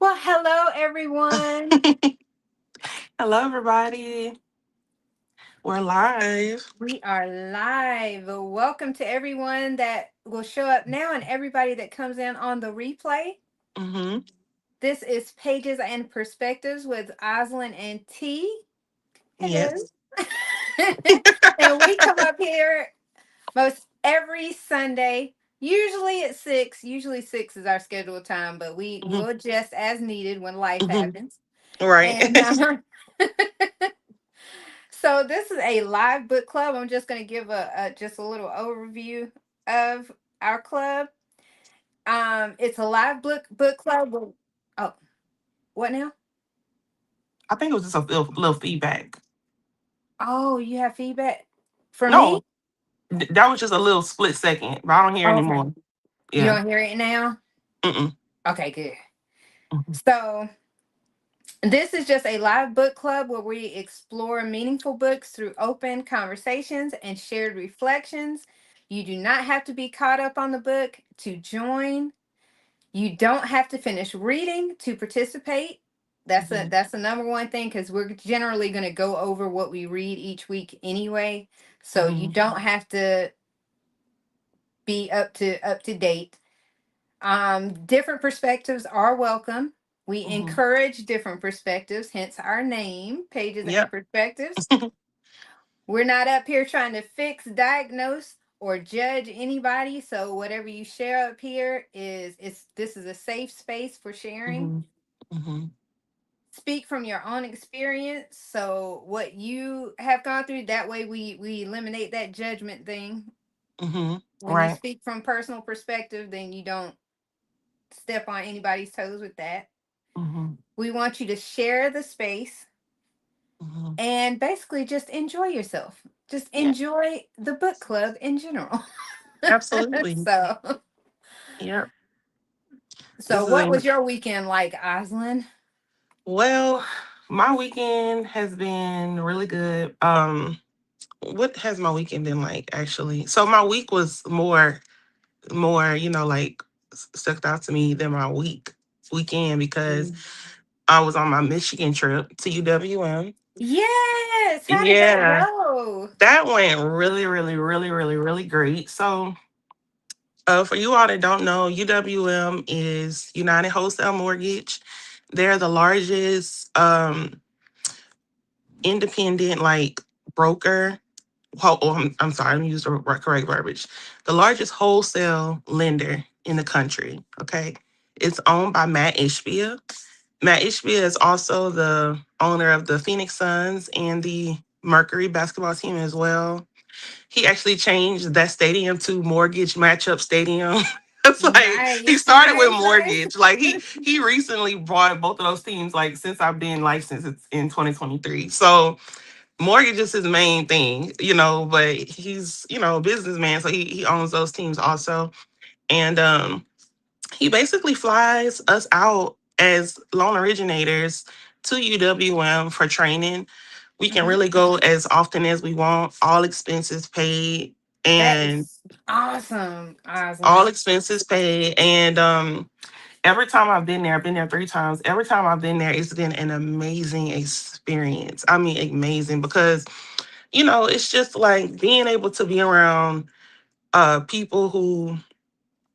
Well, hello, everyone. Hello, everybody. We're live. We are live. Welcome to everyone that will show up now and everybody that comes in on the replay. Mm-hmm. This is Pages and Perspectives with Oslin and T. Hello. Yes. And we come up here most every Sunday, usually at 6. Usually 6 is our scheduled time, but we hmm will adjust as needed when life hmm happens. Right. And So this is a live book club. I'm just going to give a just a little overview of our club. It's a live book club. Oh, what now? I think it was just a little feedback. Oh, you have feedback from me? No, that was just a little split second, but I don't hear Okay. anymore. You Yeah. don't hear it now? Mm-mm. Okay, good. hmm So this is just a live book club where we explore meaningful books through open conversations and shared reflections. You do not have to be caught up on the book to join. You don't have to finish reading to participate. hmm That's the number one thing because we're generally going to go over what we read each week anyway. So you hmm don't have to be up to date. Different perspectives are welcome. We hmm encourage different perspectives, hence our name, Pages and Yep. Perspectives. We're not up here trying to fix, diagnose, or judge anybody. So whatever you share up here is this is a safe space for sharing. hmm hmm Speak from your own experience. So what you have gone through, that way we eliminate that judgment thing. hmm When you Right. speak from personal perspective, then you don't step on anybody's toes with that. hmm We want you to share the space hmm and basically just enjoy yourself. Just Yeah. enjoy the book club in general. Absolutely. so Yep. so This is what a was your weekend like, Oslin? well. My weekend has been really good. What has my weekend been like actually? So my week was more, like stuck out to me than my weekend because I was on my Michigan trip to UWM. Yes. How did that Yeah, go? that went really, really, really, really, really great. So, for you all that don't know, UWM is United Wholesale Mortgage. They're the largest independent broker. I'm sorry, I'm using the correct verbiage. The largest wholesale lender in the country. Okay, it's owned by Matt Ishbia. Matt Ishbia is also the owner of the Phoenix Suns and the Mercury basketball team as well. He actually changed that stadium to Mortgage Matchup Stadium. It's like he Nice, started with nice, nice. Mortgage. Like he recently bought both of those teams. Like since I've been licensed it's in 2023. So mortgage is his main thing, but he's, a businessman, so he owns those teams also. And he basically flies us out as loan originators to UWM for training. We can Mhm. really go as often as we want, all expenses paid, That and is awesome, all Oslin. expenses paid. And every time I've been there, I've been there 3 times. Every time I've been there, it's been an amazing experience. I mean, amazing because it's just like being able to be around people who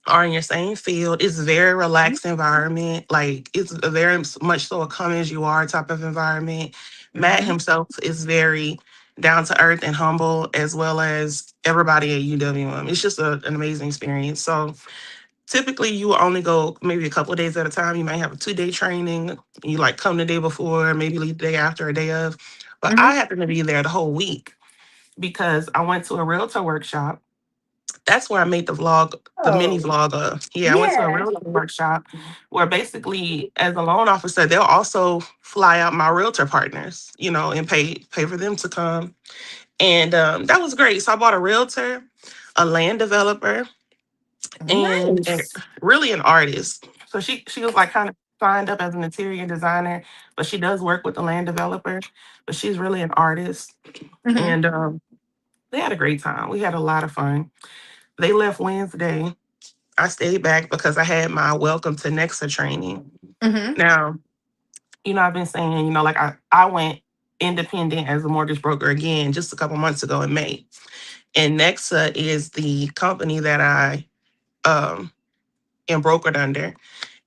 are in your same field. It's a very relaxed environment. Like it's a very much so a come as you are type of environment. Matt Mm-hmm. himself is very down to earth and humble, as well as everybody at UWM. It's just an amazing experience. So typically you will only go maybe a couple of days at a time. You might have a 2-day training. You like come the day before, maybe leave the day after, a day of. But Mm-hmm. I happen to be there the whole week because I went to a realtor workshop. That's where I made the mini Oh, vlog of. Yeah, I went to a yeah. realtor workshop where basically, as a loan officer, they'll also fly out my realtor partners, and pay for them to come. And that was great. So I bought a realtor, a land developer, and Nice. really an artist. So she was like kind of signed up as an interior designer, but she does work with the land developer. But she's really an artist, Mm-hmm. and they had a great time. We had a lot of fun. They left Wednesday. I stayed back because I had my welcome to Nexa training. Mm-hmm. Now, I've been saying, like I went independent as a mortgage broker again just a couple months ago in May. And Nexa is the company that I um am brokered under.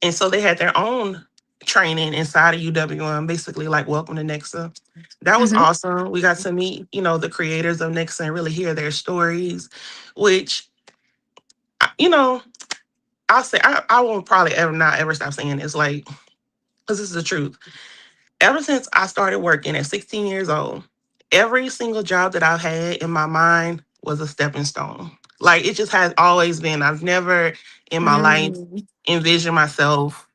And so they had their own training inside of UWM, basically like Welcome to Nexa. That was Mm-hmm. awesome. We got to meet, the creators of Nexa and really hear their stories, which, you know, I'll say, I won't probably ever not ever stop saying this, like, because this is the truth. Ever since I started working at 16 years old, every single job that I've had in my mind was a stepping stone. Like it just has always been. I've never in my life Mm-hmm. envisioned myself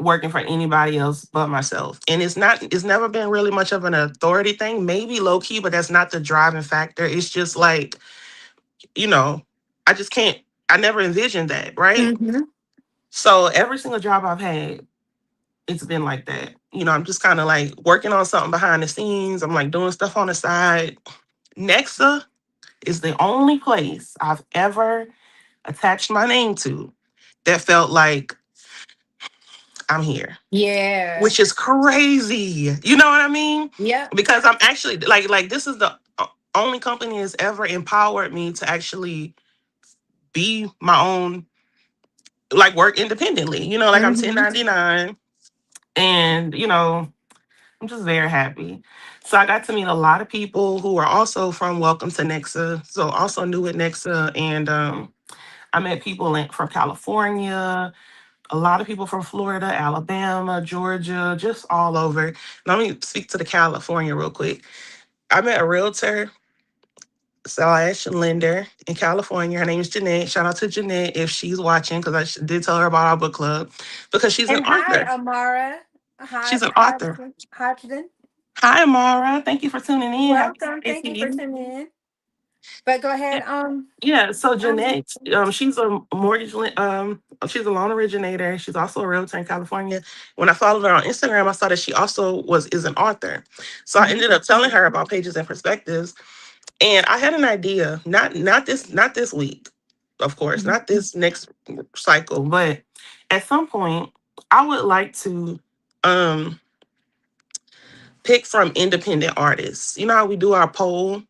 working for anybody else but myself. And it's never been really much of an authority thing, maybe low key, but that's not the driving factor. It's just like, you know, I just can't I never envisioned that, right? Mm-hmm. So every single job I've had, it's been like that. I'm just kind of like working on something behind the scenes. I'm like doing stuff on the side. Nexa is the only place I've ever attached my name to that felt like I'm here, Yeah. which is crazy. You know what I mean? Yep. Because I'm actually like this is the only company that's ever empowered me to actually be my own, like work independently. Like I'm Mm-hmm. 1099 and I'm just very happy. So I got to meet a lot of people who are also from Welcome to Nexa, so also new at Nexa, and I met people from California, a lot of people from Florida, Alabama, Georgia, just all over. Let me speak to the California real quick. I met a realtor slash lender in California. Her name is Jeanette. Shout out to Jeanette if she's watching, because did tell her about our book club because she's an And hi, author. Amara. She's an author. Hodgson. Hi, Amara. Thank you for tuning in. Happy Welcome. Sunday Thank to you for you. tuning in. But go Yeah, ahead. yeah, so Um. Jeanette, she's a she's a loan originator. She's also a realtor in California. When I followed her on Instagram, I saw that she also is an author. So I Mhm. ended up telling her about Pages and Perspectives, and I had an idea. Not this week, of course, Mhm. not this next cycle, but at some point, I would like to um pick from independent artists. You know how we do our poll,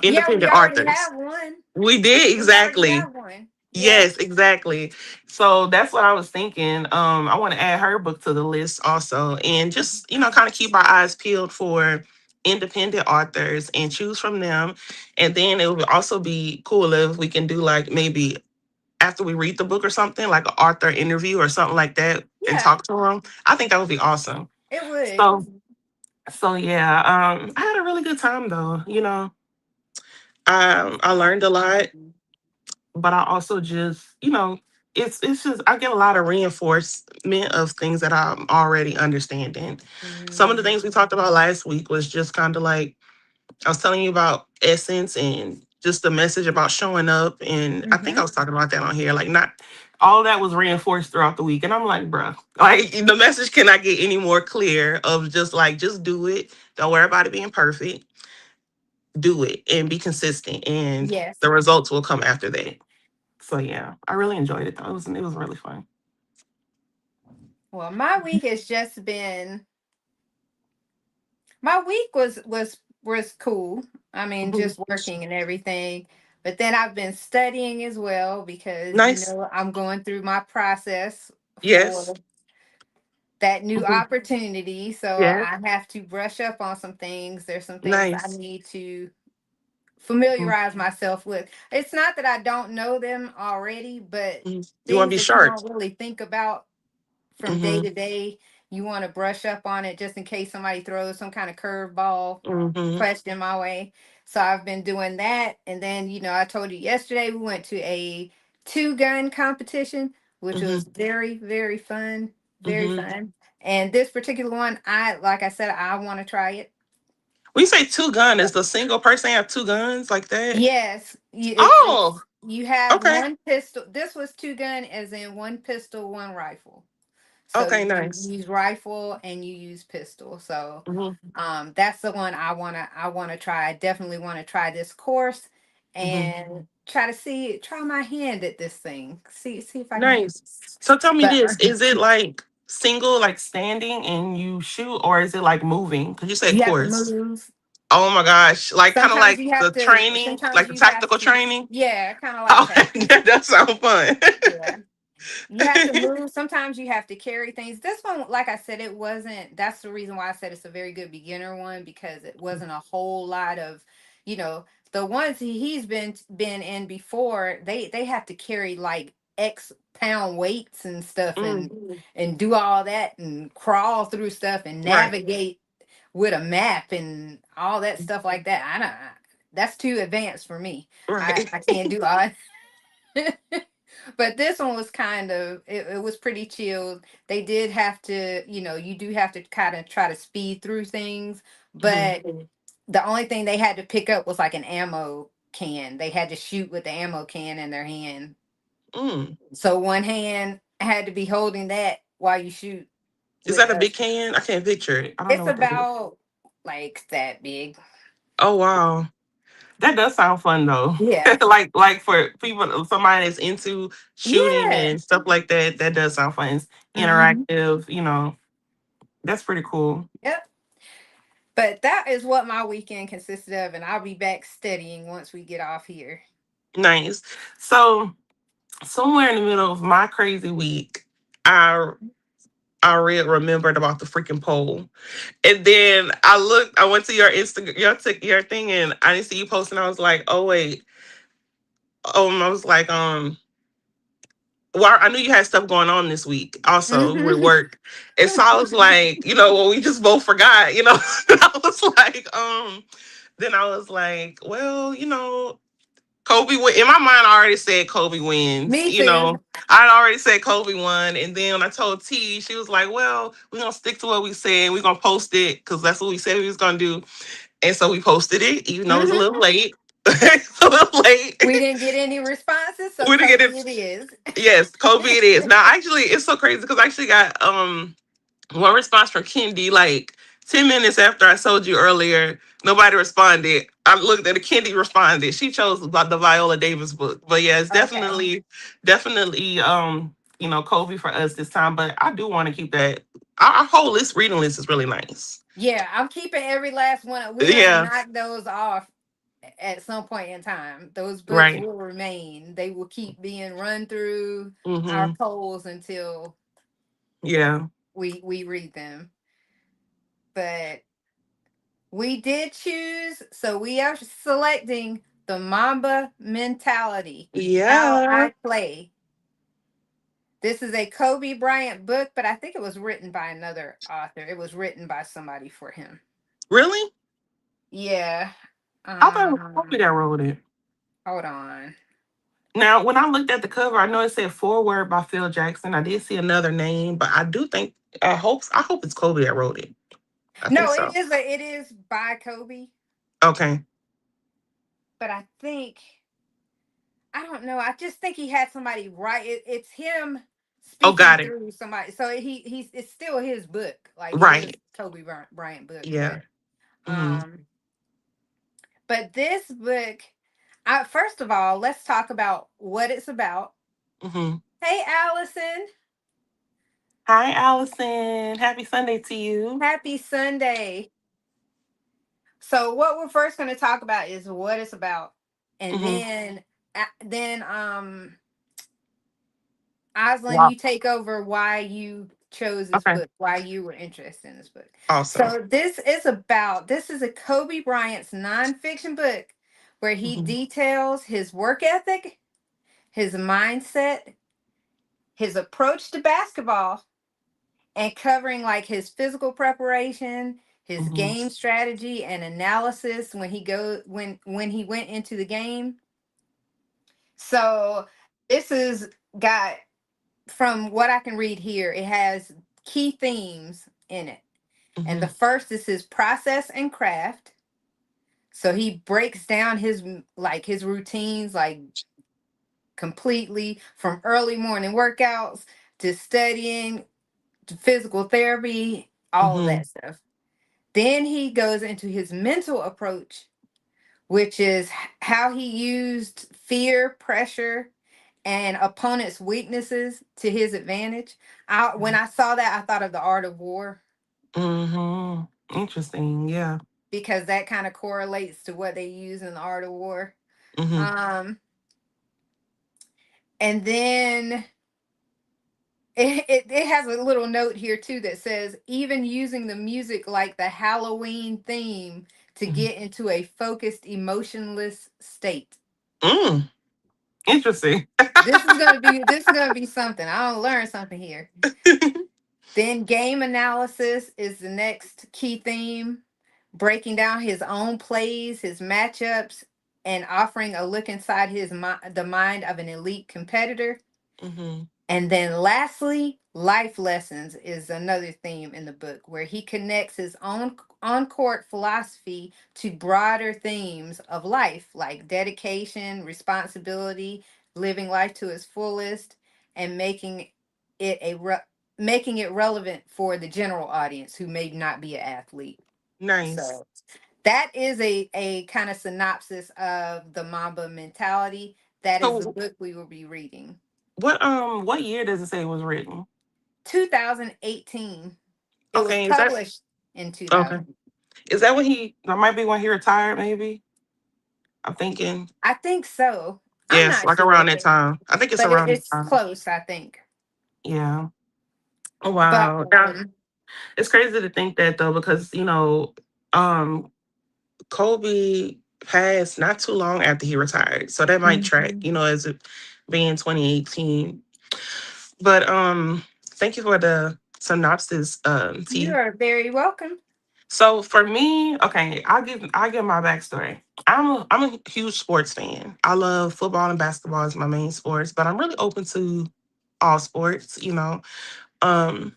Yeah, we independent already authors. have one. We did We already exactly. have one. Yeah. Yes, exactly. So that's what I was thinking. I want to add her book to the list also, and just kind of keep our eyes peeled for independent authors and choose from them. And then it would also be cool if we can do like maybe after we read the book or something, like an author interview or something like that, and Yeah. talk to them. I think that would be awesome. It would. So yeah, I had a really good time though. I learned a lot, but I also just, it's just I get a lot of reinforcement of things that I'm already understanding. Some of the things we talked about last week was just kind of like I was telling you about essence and just the message about showing up, and I think I Mm-hmm. was talking about that on here. Like not all that was reinforced throughout the week, and I'm like, bruh, like the message cannot get any more clear of just like just do it. Don't worry about it being perfect. Do it and be consistent, and Yes. the results will come after that. So yeah, I really enjoyed it though. It was really fun. Well, my week was cool. I mean, Mhm. just working and everything. But then I've been studying as well because Nice. I'm going through my process Yes. for that new Mhm. opportunity. So Yeah. I have to brush up on some things. There's some things I Nice. need to Mhm. familiarize myself with. It's not that I don't know them already, but Mhm. You want to things be that you sharp. don't really think about from day Hmm. to day, you want to brush up on it just in case somebody throws some kind of curveball Hmm. question my way. So I've been doing that. And then, I told you yesterday we went to a two-gun competition, which Hmm. was very, very fun. Very Hmm. fun. And this particular one, like I said, I want to try it. When you say two gun, is the single person have two guns like that? Yes, Oh, you have okay. one pistol. This was two gun, as in one pistol, one rifle. So Okay, you nice. use rifle and you use pistol. So Hmm. that's the one I wanna try. I definitely want to try this course. Hmm. And try my hand at this thing. See if I can do Nice. this. So tell me But this: is it like single, like standing and you shoot, or is it like moving? Because you said you have to course. move. Oh my gosh! Like kind of Sometimes like you have the to. training, Sometimes like the you have tactical to. training. Yeah, kind of like Oh, tactical. that does sound fun. Yeah. You have to move. Sometimes you have to carry things. This one, like I said, it wasn't. That's the reason why I said it's a very good beginner one because it wasn't a whole lot of, you know, the ones he's been in before. They have to carry like X pound weights and stuff and do all that and crawl through stuff and Right, navigate with a map and all that stuff like that. I don't. That's too advanced for me. right. I can't do all. But this one was kind of it was pretty chilled. They did have to, you do have to kind of try to speed through things, Mhm. but the only thing they had to pick up was like an ammo can. They had to shoot with the ammo can in their hand. Mm. So one hand had to be holding that while you shoot Is with that a big can? I can't picture it. I don't know it's what that is. about like that big. Oh wow. That does sound fun though. Yeah. like for people, somebody that's into shooting Yeah. and stuff like that, that does sound fun. It's Hmm. interactive, that's pretty cool. Yep. But that is what my weekend consisted of, and I'll be back studying once we get off here. Nice. So somewhere in the middle of my crazy week, I remembered about the freaking poll. And then I went to your Instagram, your thing, and I didn't see you posting. I was like, oh wait. I was like, well, I knew you had stuff going on this week also with Hmm. work. And so I was like, well, we just both forgot. I was like, then I was like, well, Kobe in my mind I already said Kobe wins, Me too. I'd already said Kobe won. And then when I told T, she was like, well, we're gonna stick to what we said, we're gonna post it because that's what we said we was gonna do. And so we posted it, even though it was a Hmm. little late. It's a little late. We didn't get any responses, so We didn't get Kobe it. it is. Yes, Kobe it is. Now actually it's so crazy because I actually got one response from Kendi like 10 minutes after I told you earlier. Nobody responded. I looked at the Kendi responded. She chose the Viola Davis book. But yeah, it's Okay. definitely Kobe for us this time. But I do want to keep that. Our whole reading list is really nice. Yeah, I'm keeping every last one. We're gonna Yeah, knock those off at some point in time. Those books right. will remain. They will keep being run through our Mm-hmm. polls until Yeah. we read them. But we did choose, so we are selecting the Mamba Mentality. How Yeah. I Play. This is a Kobe Bryant book, but I think it was written by another author. It was written by somebody for him. Really? Yeah. I thought it was Kobe that Um, wrote it. hold on. Now, when I looked at the cover, I know it said foreword by Phil Jackson. I did see another name, but I do think I hope it's Kobe that wrote it. I think No, so. it is by Kobe, Okay. but I don't know. I just think he had somebody write it. It's him Oh, speaking got it. through somebody. So he's it's still his book. Like it is Right. Kobe Bryant book, Yeah. Hmm. um but this book, first of all, let's talk about what it's about. Hmm. Hey Allison, Hi, Allison. Happy Sunday to you. happy Sunday. So what we're first going to talk about is what it's about, and Hmm. then Oslin, Wow. you take over why you chose this Okay. book, why you were interested in this book. Awesome. So this is a Kobe Bryant's nonfiction book where he Hmm. details his work ethic, his mindset, his approach to basketball, and covering like his physical preparation, his Hmm. game strategy and analysis when he went into the game. So this is got, from what I can read here, it has key themes in it. And the Hmm. first is his process and craft. So he breaks down his routines like completely, from early morning workouts to studying to physical therapy, all of Hmm. that stuff. Then he goes into his mental approach, which is how he used fear, pressure, and opponents' weaknesses to his advantage. When I saw that, I thought of the Art of War Mm-hmm. Interesting. Yeah. because that kind of correlates to what they use in the Art of War. Mm-hmm. Um, and then it has a little note here too that says even using the music like the Halloween theme to Mm-hmm. get into a focused, emotionless state. Mm. Interesting. This is gonna be something. I'll learn something here. Then game analysis is the next key theme, breaking down his own plays, his matchups, and offering a look inside the mind of an elite competitor. Mm-hmm. And then lastly, life lessons is another theme in the book where he connects his own on-court philosophy to broader themes of life like dedication, responsibility, living life to its fullest, and it making it relevant for the general audience who may not be an athlete. Nice. So that is a kind of synopsis of the Mamba mentality. That is the So book we will be reading. what year does it say it was written? 2018. It was Okay, is that published in okay? 2000. Is that when he? That might be when he retired. Maybe I'm thinking. I think so. I'm Yes, not like sure, around that time. I think it's but around that it's time. close, I think. Yeah. But Wow. Yeah. It's crazy to think that though, because um, Kobe passed not too long after he retired, so that might track. Mhm. As it being 2018. But thank you for the synopsis, You T. are very welcome. So for me, okay, I'll give my backstory. I'm a huge sports fan. I love football and basketball as my main sports, but I'm really open to all sports. Um,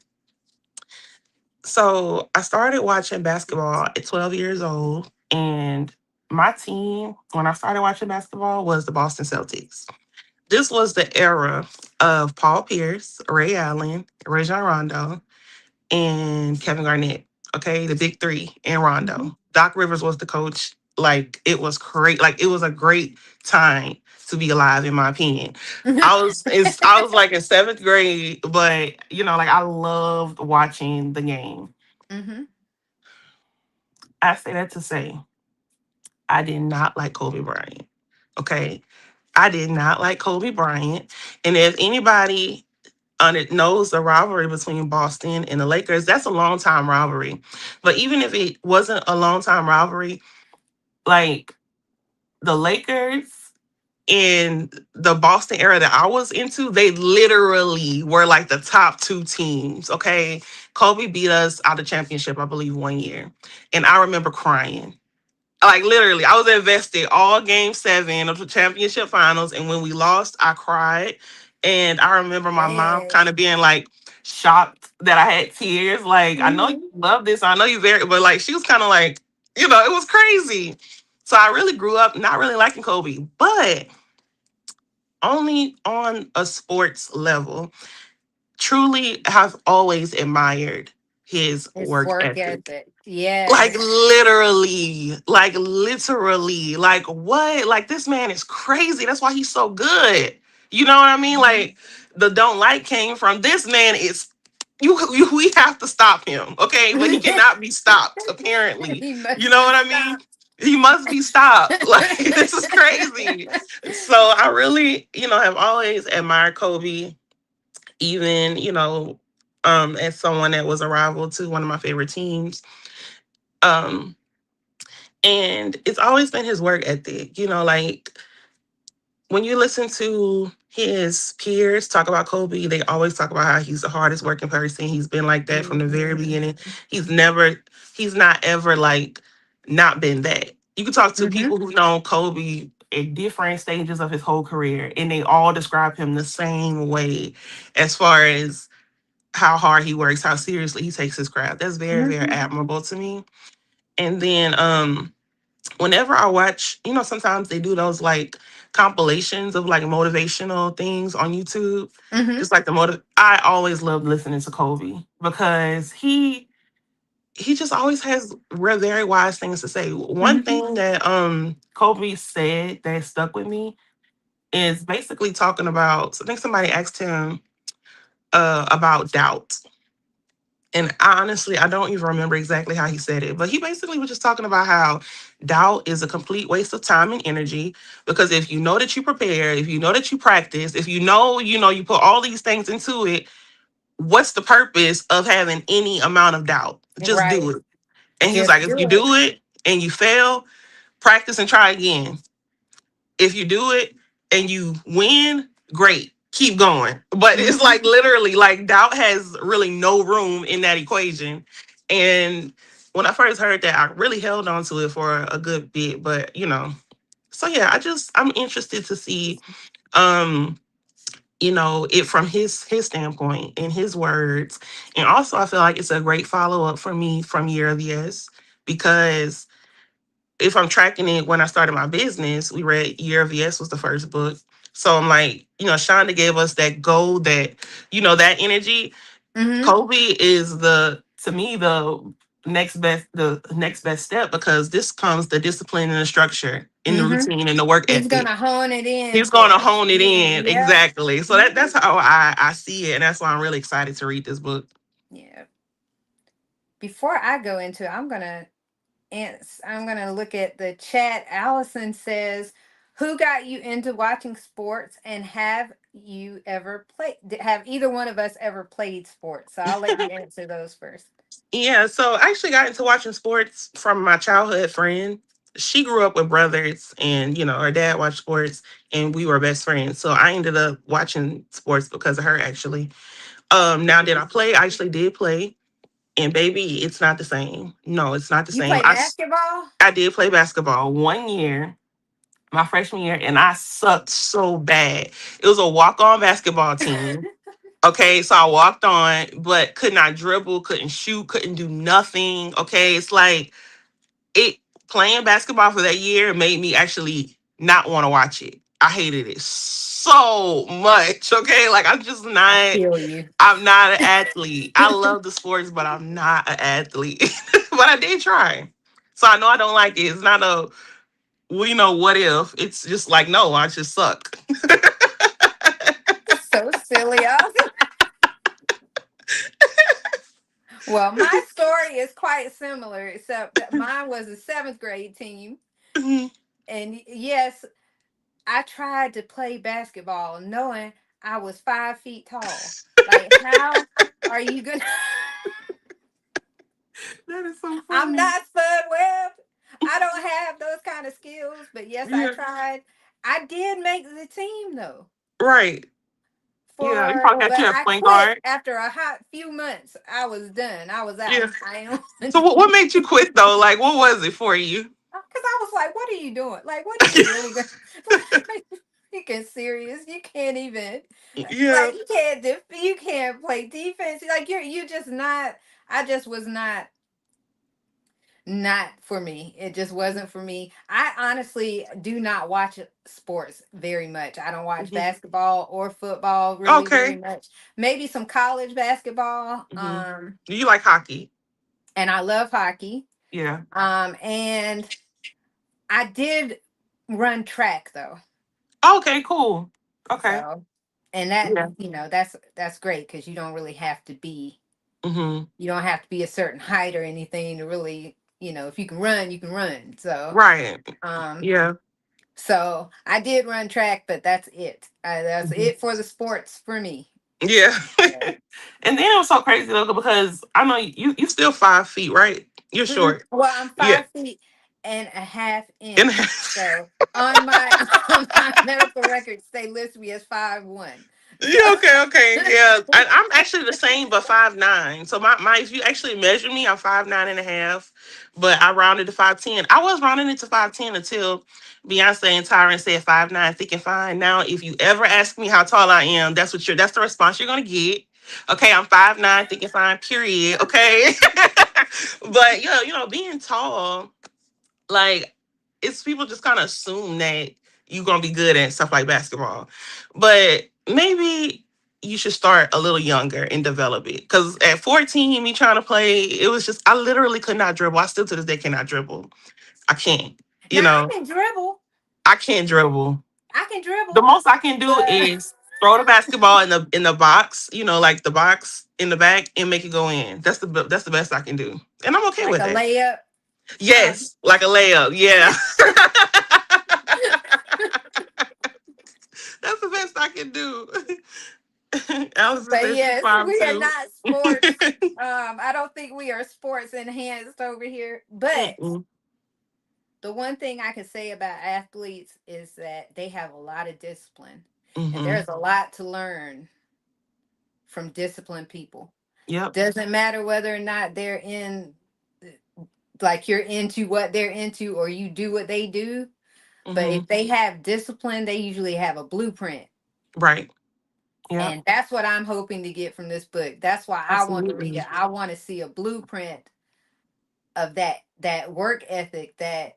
so I started watching basketball at 12 years old, and my team when I started watching basketball was the Boston Celtics. This was the era of Paul Pierce, Ray Allen, Rajon Rondo, and Kevin Garnett. Okay, the big three and Mhm. Rondo. Doc Rivers was the coach. Like it was great. Like it was a great time to be alive, in my opinion. I was like in seventh grade, but like I loved watching the game. Mhm. I say that to say I did not like Kobe Bryant. Okay, I did not like Kobe Bryant, and if anybody on it knows the rivalry between Boston and the Lakers. That's a long time rivalry. But even if it wasn't a long time rivalry, like the Lakers in the Boston era that I was into, they literally were like the top two teams. Okay. Kobe beat us out of championship, I believe, one year. And I remember crying. Like literally, I was invested all game seven of the championship finals. And when we lost, I cried. And I remember my mom Yes. kind of being like shocked that I had tears. Like, I know you Mhm. love this. I know you very, but like she was kind of like, it was crazy. So I really grew up not really liking Kobe, but only on a sports level. Truly have always admired his His work work ethic. ethic. Like Yes. literally, like what? Like this man is crazy. That's why he's so good. You know what I mean? Mhm. Like the don't like came from this man is we have to stop him, okay? But he cannot be stopped, apparently. He You must know be what I mean? stopped. He must be stopped. Like this is crazy. So I really, have always admired Kobe, even, as someone that was a rival to one of my favorite teams. Um, and it's always been his work ethic. Like when you listen to his peers talk about Kobe, they always talk about how he's the hardest working person. He's been like that from the very Mhm. beginning. He's never, he's not ever like not been that. You can talk to Mhm. people who've known Kobe at different stages of his whole career, and they all describe him the same way as far as how hard he works, how seriously he takes his craft. That's very, very Mhm. admirable to me. And then whenever I watch, sometimes they do those like compilations of like motivational things on YouTube. Mhm. Just like I always love listening to Kobe because he just always has very wise things to say. One Hmm. thing that Kobe said that stuck with me is basically talking about, I think somebody asked him about doubt. And honestly, I don't even remember exactly how he said it, but he basically was just talking about how doubt is a complete waste of time and energy. Because if you know that you prepare, if you know that you practice, if you put all these things into it, what's the purpose of having any amount of doubt? Just do Right. it. And he was like, Just if you do it. do it and you fail, practice and try again. If you do it and you win, great. Keep going. But it's Hmm. like literally like doubt has really no room in that equation. And when I first heard that, I really held on to it for a good bit. But so yeah, I'm interested to see um it from his standpoint and his words. And also I feel like it's a great follow-up for me from Year of Yes, because if I'm tracking it, when I started my business, we read Year of Yes was the first book. So I'm like, Shonda gave us that goal, that energy. Hmm. Kobe is to me the next best step, because this comes the discipline and the structure and the Hmm. routine and the work He's ethic. gonna hone it in He's going for to us. hone it in Yep. exactly. So Hmm. that's how I see it, and that's why I'm really excited to read this book. Yeah. Before I go into it, I'm gonna look at the chat. Allison says, "Who got you into watching sports, and have you ever played? Have either one of us ever played sports?" So I'll let you answer those first. Yeah, so I actually got into watching sports from my childhood friend. She grew up with brothers, and her dad watched sports, and we were best friends. So I ended up watching sports because of her, actually. Now, did I play? I actually did play, and baby, it's not the same. No, it's not the You same. play basketball? I did play basketball one year, my freshman year, and I sucked so bad. It was a walk-on basketball team. Okay, so I walked on, but could not dribble, couldn't shoot, couldn't do nothing. Okay, it's like it playing basketball for that year made me actually not want to watch it. I hated it so much. Okay, like I feel you. I'm not an athlete. I love the sports, but I'm not an athlete. But I did try. So I know I don't like it. It's not a what if. It's just like, no, I just suck. So silly. Well, my story is quite similar, except that mine was a seventh grade team. Mhm. And yes, I tried to play basketball knowing I was 5 feet tall. Like, how are you gonna? That is so I'm funny. not Spud Webb. I don't have those kind of skills, but yes, I Yeah. tried. I did make the team though. Right. Yeah. You probably had But you at I point quit guard. after a hot few months. I was done. I was out. Yeah. I am. So what made you quit though? Like, what was it for you? Because I was like, what are you doing? Like, what are you really going like, you get serious. You can't even, Yeah. like, you can't play defense. Like, you just not, I just was not for me. It just wasn't for me. I honestly do not watch sports very much. I don't watch Mhm. basketball or football really very Okay. much. Maybe some college basketball. Hmm. Do you like hockey? And I love hockey. Yeah. And I did run track though. Okay. Cool. Okay. So, and that, Yeah. that's great because Hmm. you don't have to be a certain height or anything to really, if you can run, you can run. So, Right. um, Yeah. so I did run track, but that's it. That's Mhm. it for the sports for me. Yeah. So, And then it was so crazy though, because I know you still 5 feet, right? You're short. well, I'm Yeah. 5 feet and a half And inch. So on my on my medical records, they list me as 5'1". So yeah, okay, okay. Yeah. I'm actually the same, but 5'9". So my if you actually measure me, I'm 5'9" and a half. But I rounded to 5'10". I was rounding it to 5'10" until Beyonce and Tyron said 5'9", thick and fine. Now, if you ever ask me how tall I am, that's the response you're gonna get. Okay, I'm 5'9", thick and fine, period. Okay. But being tall, like, it's people just kind of assume that you're gonna be good at stuff like basketball. But maybe, you should start a little younger and develop it. Because at 14, me trying to play, it was just, I literally could not dribble. I still to this day cannot dribble. I can't. You Now I know, can dribble. I can't dribble. I can The dribble, most I can do but is throw the basketball in the box, like the box in the back, and make it go in. That's the best I can do, and I'm okay like with a it. layup. Uh, Yes, like a layup. Yeah, that's the best I can do. Allison but says she's yes, five we are too. not sports. I don't think we are sports enhanced over here. But Mm-mm. the one thing I can say about athletes is that they have a lot of discipline, and Mm-hmm. there's a lot to learn from disciplined people. Yep. Doesn't matter whether or not they're in, like you're into what they're into or you do what they do, but Mm-hmm. if they have discipline, they usually have a blueprint. Right. Yep. And that's what I'm hoping to get from this book. That's why I want to read Absolutely. it. I want to see a blueprint of that work ethic that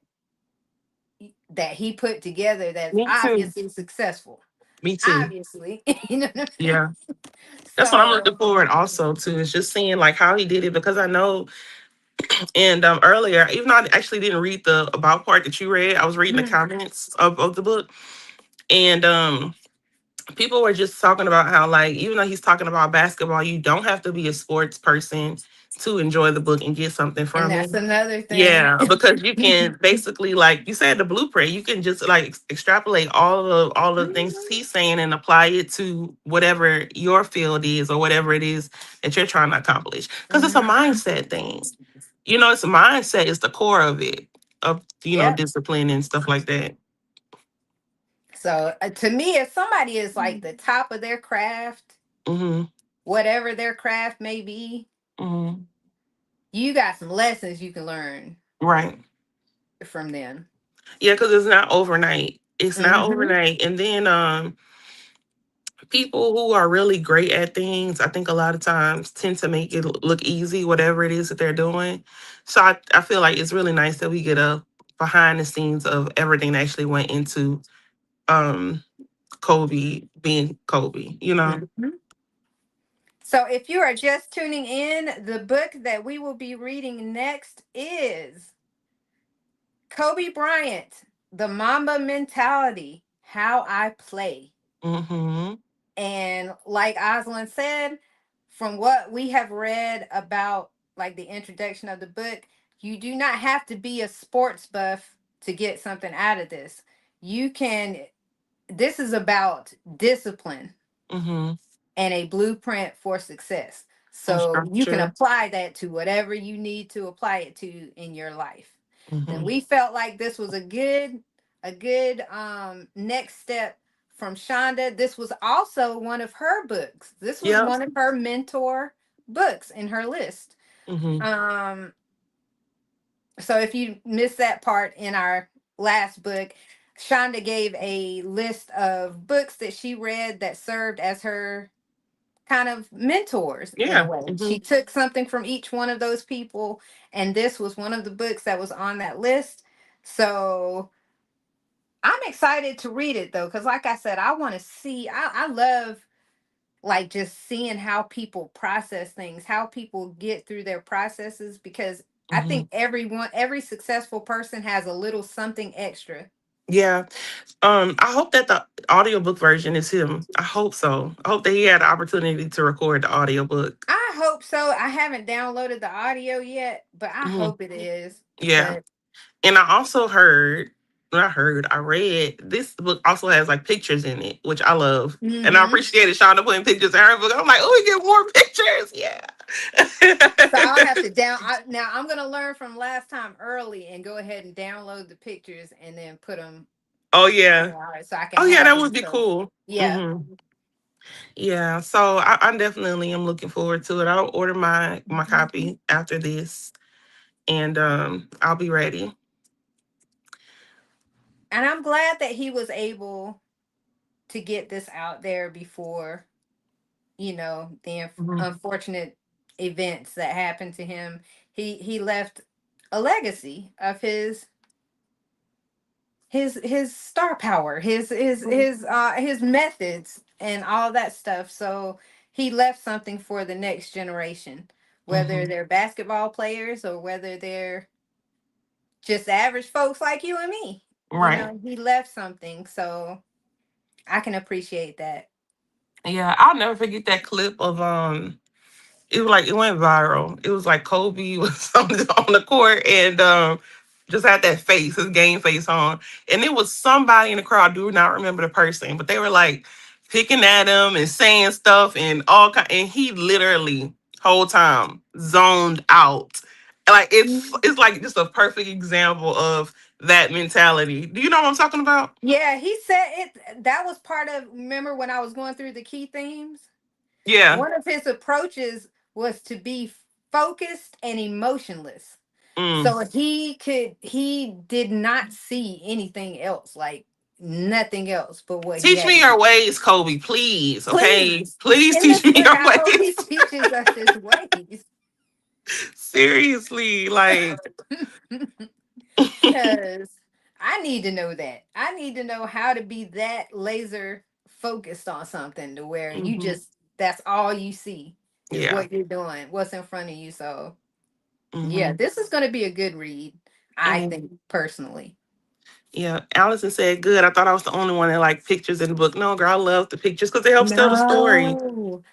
he put together that's Me too. obviously successful. Me too. Obviously. You know what I mean? Yeah. That's what I'm So looking forward also to, is just seeing like how he did it, because I know. And earlier, even though I actually didn't read the about part that you read, I was reading the mhm. comments of the book. And people were just talking about how, like, even though he's talking about basketball, you don't have to be a sports person to enjoy the book and get something And from it. that's another thing. Yeah, because you can basically, like you said, the blueprint, you can just like extrapolate all the things Mhm. he's saying and apply it to whatever your field is or whatever it is that you're trying to accomplish. Because it's a Mhm. mindset thing. It's a mindset is the core of it, of Yep. discipline and stuff like that. So to me, if somebody is like the top of their craft, Mm-hmm. whatever their craft may be, Mm-hmm. you got some lessons you can learn Right. from them. Yeah, because it's not overnight. It's not Hmm. overnight. And then people who are really great at things, I think a lot of times tend to make it look easy, whatever it is that they're doing. So I feel like it's really nice that we get a behind the scenes of everything that actually went into um Kobe being Kobe, Hmm. So, if you are just tuning in, the book that we will be reading next is Kobe Bryant, The Mamba Mentality, How I Play. Mm-hmm. And like Oslin said, from what we have read about like the introduction of the book, you do not have to be a sports buff to get something out of this. You can, this is about discipline Mm-hmm. and a blueprint for success. And So you can structure. apply that to whatever you need to apply it to in your life. And Mm-hmm. we felt like this was a good next step from Shonda. This was also one of her books. This was Yep. one of her mentor books in her list. Mm-hmm. Um so if you missed that part in our last book, Shonda gave a list of books that she read that served as her kind of mentors in a Yeah. way. Mm-hmm. She took something from each one of those people, and this was one of the books that was on that list. So I'm excited to read it though, because like I said, I want to see, I love like just seeing how people process things, how people get through their processes, because I Mm-hmm. think every successful person has a little something extra. Yeah. I hope that the audiobook version is him. I hope so. I hope that he had the opportunity to record the audiobook. I hope so. I haven't downloaded the audio yet, but I Hmm. hope it is. Yeah. But And I also heard, not heard, I read this book also has like pictures in it, which I love. And I mhm. appreciated Shonda putting pictures in her book. I'm like, oh, we get more pictures. So I'll Yeah. have to now I'm gonna learn from last time early and go ahead and download the pictures and then put them Oh, on yeah. there so I can Oh, yeah, have that them. would be So cool. yeah. Hmm. Yeah. So I definitely am looking forward to it. I'll order my Mhm. copy after this, and I'll be ready. And I'm glad that he was able to get this out there before, the Hmm. unfortunate events that happened to him. He left a legacy of his his star power, his methods and all that stuff. So he left something for the next generation, whether Hmm. they're basketball players or whether they're just average folks like you and me. You Right. know, he left something, so I can appreciate that. Yeah, I'll never forget that clip of it was like it went viral. It was like Kobe was on the court and just had that face, his game face on. And it was somebody in the crowd, I do not remember the person, but they were like picking at him and saying stuff and all kind, and he literally whole time zoned out. Like Mhm. it's like just a perfect example of that mentality. Do you know what I'm talking about? Yeah, he said it. That was part of. Remember when I was going through the key themes? Yeah. One of his approaches was to be focused and emotionless. Mm. So he did not see anything else, like nothing else but what he Teach had me to your do. ways, Kobe, please. Okay, Please, please in teach this me book, your I hope he ways. teaches us his ways. Seriously, like, Because I need to know that. I need to know how to be that laser focused on something to where you hmm, just, that's all you see is yeah, what you're doing, what's in front of you. So, yeah, hmm, this is going to be a good read, I and think, personally. yeah. Allison said, "Good." I thought I was the only one that liked pictures in the book. No, girl, I love the pictures because it helps tell the story. No.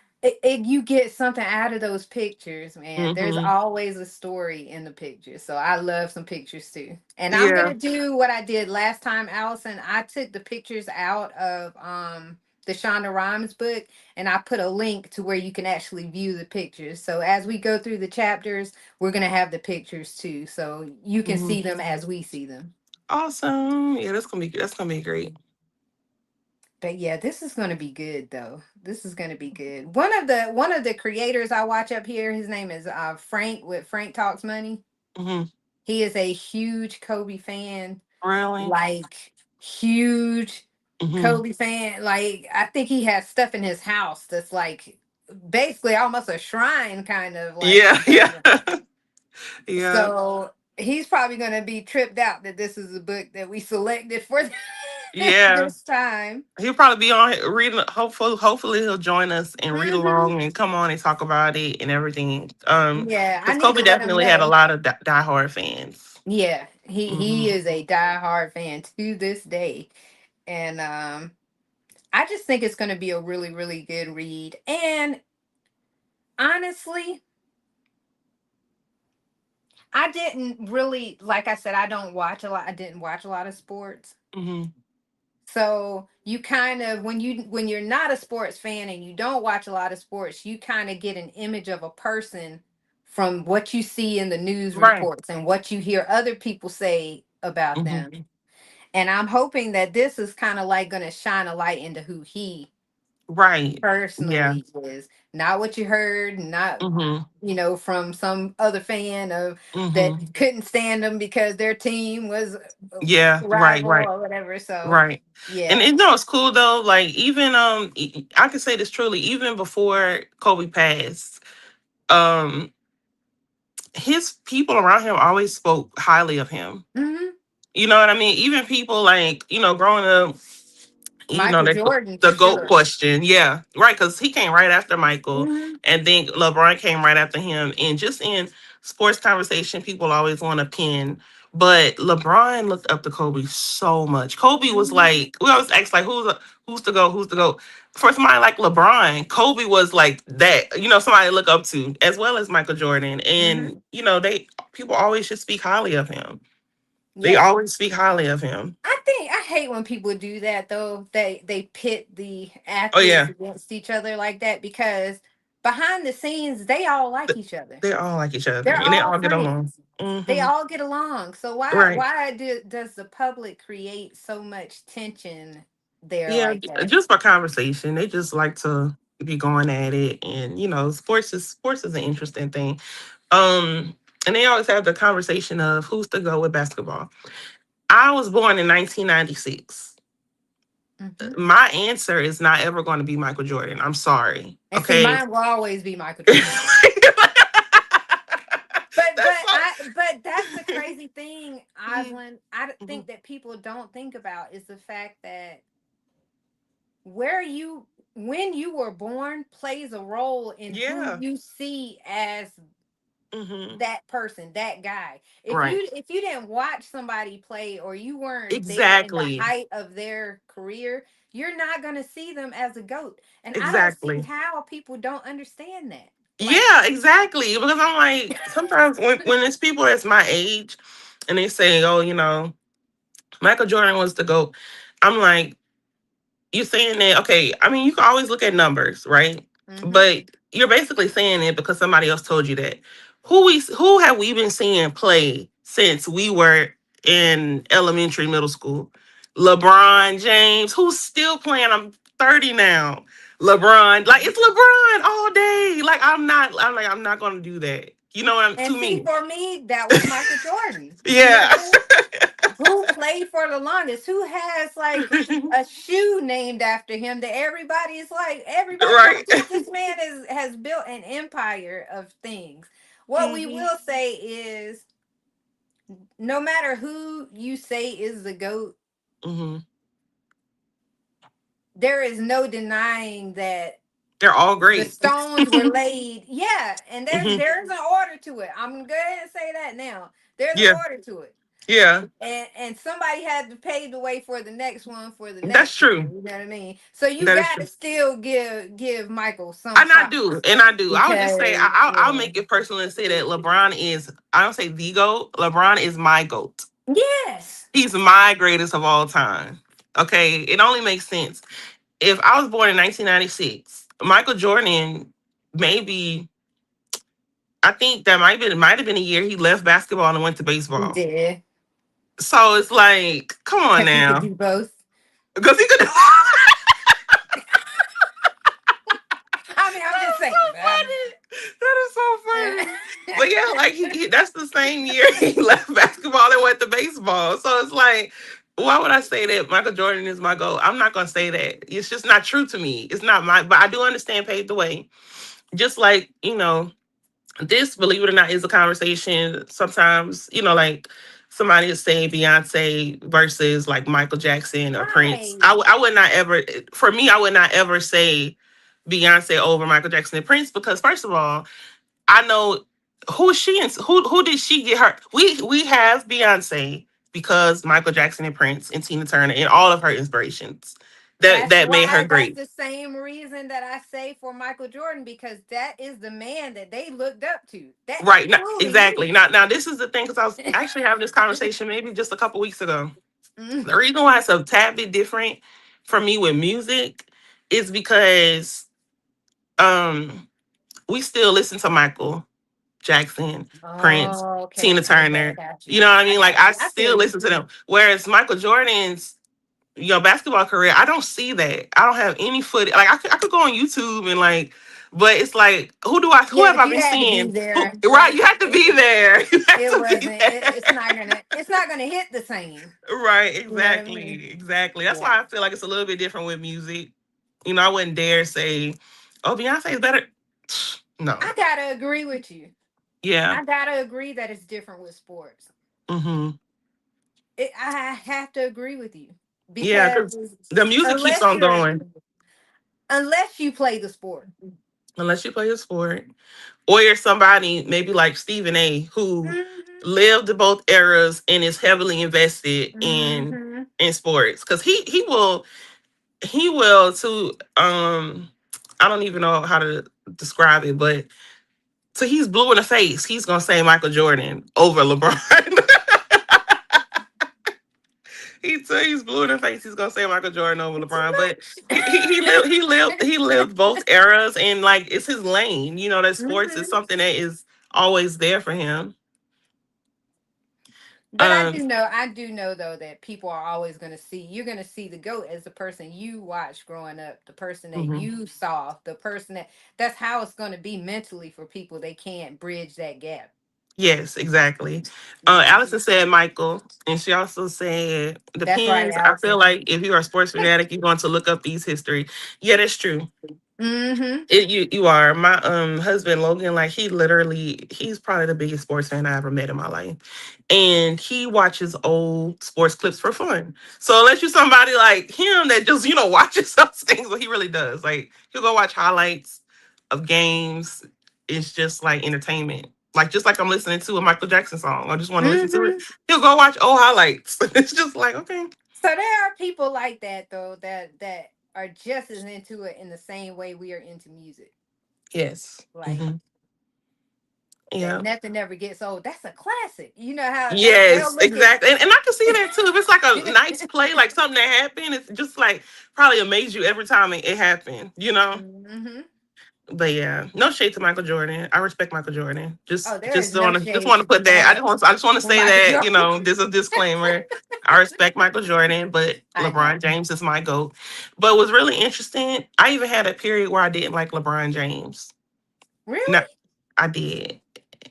You get something out of those pictures, man. There's Hmm. always a story in the pictures. So I love some pictures too. And I'm Yeah. gonna do what I did last time, Allison. I took the pictures out of the Shonda Rhimes book and I put a link to where you can actually view the pictures. So as we go through the chapters, we're gonna have the pictures too. So you can Hmm. see them as we see them. Awesome. Yeah, that's gonna be great. But yeah, this is going to be good though. This is going to be good. One of the creators I watch up here, his name is Frank with Frank Talks Money. Hmm. He is a huge Kobe fan, Really. like huge Hmm. Kobe fan. Like I think he has stuff in his house that's like basically almost a shrine kind of like Yeah. Yeah. Yeah. so he's probably going to be tripped out that this is a book that we selected for Yeah. this time. He'll probably be on here reading. Hopefully he'll join us and read Mhm. along and come on and talk about it and everything. Yeah, I Because need Kobe to let him definitely had a know. lot of diehard fans. Yeah, he Hmm. is a diehard fan to this day, and I just think it's going to be a really really good read. And honestly, I didn't really like I said I don't watch a lot. I didn't watch a lot of sports, Hmm. so you kind of when you're not a sports fan and you don't watch a lot of sports, you kind of get an image of a person from what you see in the news Right. reports and what you hear other people say about Hmm. them. And I'm hoping that this is kind of like going to shine a light into who he Right. Yeah. personally is. Not what you heard, not Hmm. from some other fan of that Hmm. couldn't stand them because their team was a Yeah. Right. rival Right. or whatever. So, Right. And yeah. you know it's cool though. Like even I can say this truly. Even before Kobe passed, um, his people around him always spoke highly of him. Hmm. You know what I mean? Even people like, growing up, Michael the, Jordan the for GOAT sure. question. Yeah, right. Because he came right after Michael, Hmm. and then LeBron came right after him. And just in sports conversation, people always want to pin. But LeBron looked up to Kobe so much. Kobe was Hmm. like, we always ask, like, who's to go? Who's to go? For somebody like LeBron, Kobe was like that, somebody to look up to, as well as Michael Jordan. Hmm. And, people always should speak highly of him. They Yeah. always speak highly of him. I hate when people do that though. They pit the Oh athletes yeah, against each other like that because behind the scenes they all like th- each other. they all like each other They're and they all all get along. friends. They Hmm. all get along. So why Right. why does the public create so much tension there Yeah, like that? just for conversation. They just like to be going at it, and sports is an interesting thing. Um, and they always have the conversation of who's to go with basketball. I was born in 1996. Hmm. My answer is not ever going to be Michael Jordan. I'm sorry. And see, Okay. mine will always be Michael Jordan. That's But so. but that's the crazy thing, Mhm, Osland, mhm. think that people don't think about is the fact that where you when you were born plays a role in who Yeah. you see as Hmm. that person, that guy. Right. If you didn't watch somebody play, or you weren't there in the Exactly. height of their career, you're not going to see them as a goat. And I don't see Exactly. how people don't understand that. Like, Yeah, exactly. Because I'm like, sometimes when it's people that's my age and they say, oh, Michael Jordan was the GOAT, I'm like, you saying that, okay, I mean, you can always look at numbers, right? mm-hmm, But you're basically saying it because somebody else told you that. Who have we been seeing play since we were in elementary, middle school? LeBron James, who's still playing. I'm 30 now. LeBron, like it's LeBron all day. Like I'm not gonna do that. You know what I'm and to see, me. for me, that was Michael Jordan. You know Yeah. who played for the longest? Who has like a shoe named after him that everybody Right. knows this man has built an empire of things. What we Hmm. will say is, no matter who you say is the GOAT, Hmm. there is no denying that They're all the great. stones were laid. Yeah, and Hmm. there's an order to it. I'm gonna go ahead and say that now. There's an Yeah. order to it. Yeah. And somebody had to pave the way for the next one, for the That's next one. true. You know what I mean? So you That is got true. to still give Michael some And I do. props, And I do. I would just say because I'll make it personal and say that LeBron is, I don't say the GOAT. LeBron is my GOAT. yes, He's my greatest of all time. Okay. It only makes sense. If I was born in 1996, Michael Jordan, maybe, I think that might have been a year he left basketball and went to he baseball. did, So it's like, come on because he could now. do both. Because he could. I mean, I'm just That is saying. so funny. That is so funny. But yeah, like that's the same year he left basketball and went to baseball. So it's like, why would I say that Michael Jordan is my goal? I'm not gonna say that. It's just not true to me. It's not my, but I do understand paved the way. Just like, this, believe it or not, is a conversation. Sometimes, like somebody is saying Beyonce versus like Michael Jackson or Prince. Right. I would not ever, for me, I would not ever say Beyonce over Michael Jackson and Prince because first of all, I know who is she and who did she get her? We have Beyonce because Michael Jackson and Prince and Tina Turner and all of her inspirations that made her That's great. the same reason that I say for Michael Jordan, because that is the man that they looked up to. That Right. Now, truly exactly. is. Now this is the thing because I was actually having this conversation maybe just a couple weeks ago. Mm. The reason why it's a tad bit different for me with music is because um we still listen to Michael Jackson, Prince, Oh, okay, Tina okay, okay. I Turner. got You you. know what I I mean? Like got I you. I feel still you. listen to them. Whereas Michael Jordan's basketball career, I don't see that. I don't have any footage. Like I could go on YouTube and like, but it's like who Yeah, have but I you been had to be seeing? Who, there. right, you have to be there. You have It to be wasn't. there. It's not gonna hit the same. Right, You know what I mean? exactly. Exactly. That's Yeah. why I feel like it's a little bit different with music. I wouldn't dare say, oh, Beyonce is better. No. I gotta agree with you. Yeah. I gotta agree that it's different with sports. Hmm. I have to agree with you, Yeah, because because the music keeps unless on you're going unless you play the sport. unless you play a sport. Or you're somebody maybe like Stephen A, who Hmm. lived both eras and is heavily invested Hmm. in sports. Because he will to I don't even know how to describe it, but so he's blue in the face. He's gonna say Michael Jordan over LeBron. He's blue in the face. He's gonna say Michael Jordan over LeBron. But he lived both eras, and like it's his lane. That sports is Hmm. something that is always there for him. But Um, I do know though that people are always going to see, you're going to see the GOAT as the person you watched growing up, the person that mhm. you saw, the person that's how it's going to be mentally for people. They can't bridge that gap. Yes, exactly. Mhm. Allison said Michael, and she also said That's right, depends. I feel Allison. like if you are a sports fanatic, you're going to look up these history. Yeah, that's true. Mm-hmm. You are. My husband Logan, like he's probably the biggest sports fan I ever met in my life. And he watches old sports clips for fun. So unless you're somebody like him that just, watches those things, but he really does. Like he'll go watch highlights of games. It's just like entertainment. Like just like I'm listening to a Michael Jackson song. I just want to listen to it. Mm-hmm. He'll go watch old highlights. It's just like, okay. So there are people like that though that are just as into it in the same way we are into music. Yes. Like Hmm. that Yeah. nothing ever gets old. That's a classic. You know how they'll Yes, look at exactly. And I can see that too. If it's like a nice play, like something that happened, it's just like probably amaze you every time it happened. hmm But yeah, no shade to Michael Jordan. I respect Michael Jordan. Oh, Just there just is no want to just shade want to to be put that. I had just want to from say Michael that, Jordan. this is a disclaimer. I respect Michael Jordan, but I LeBron know. James is my GOAT. But what's really interesting, I even had a period where I didn't like LeBron James. No, Really? I did.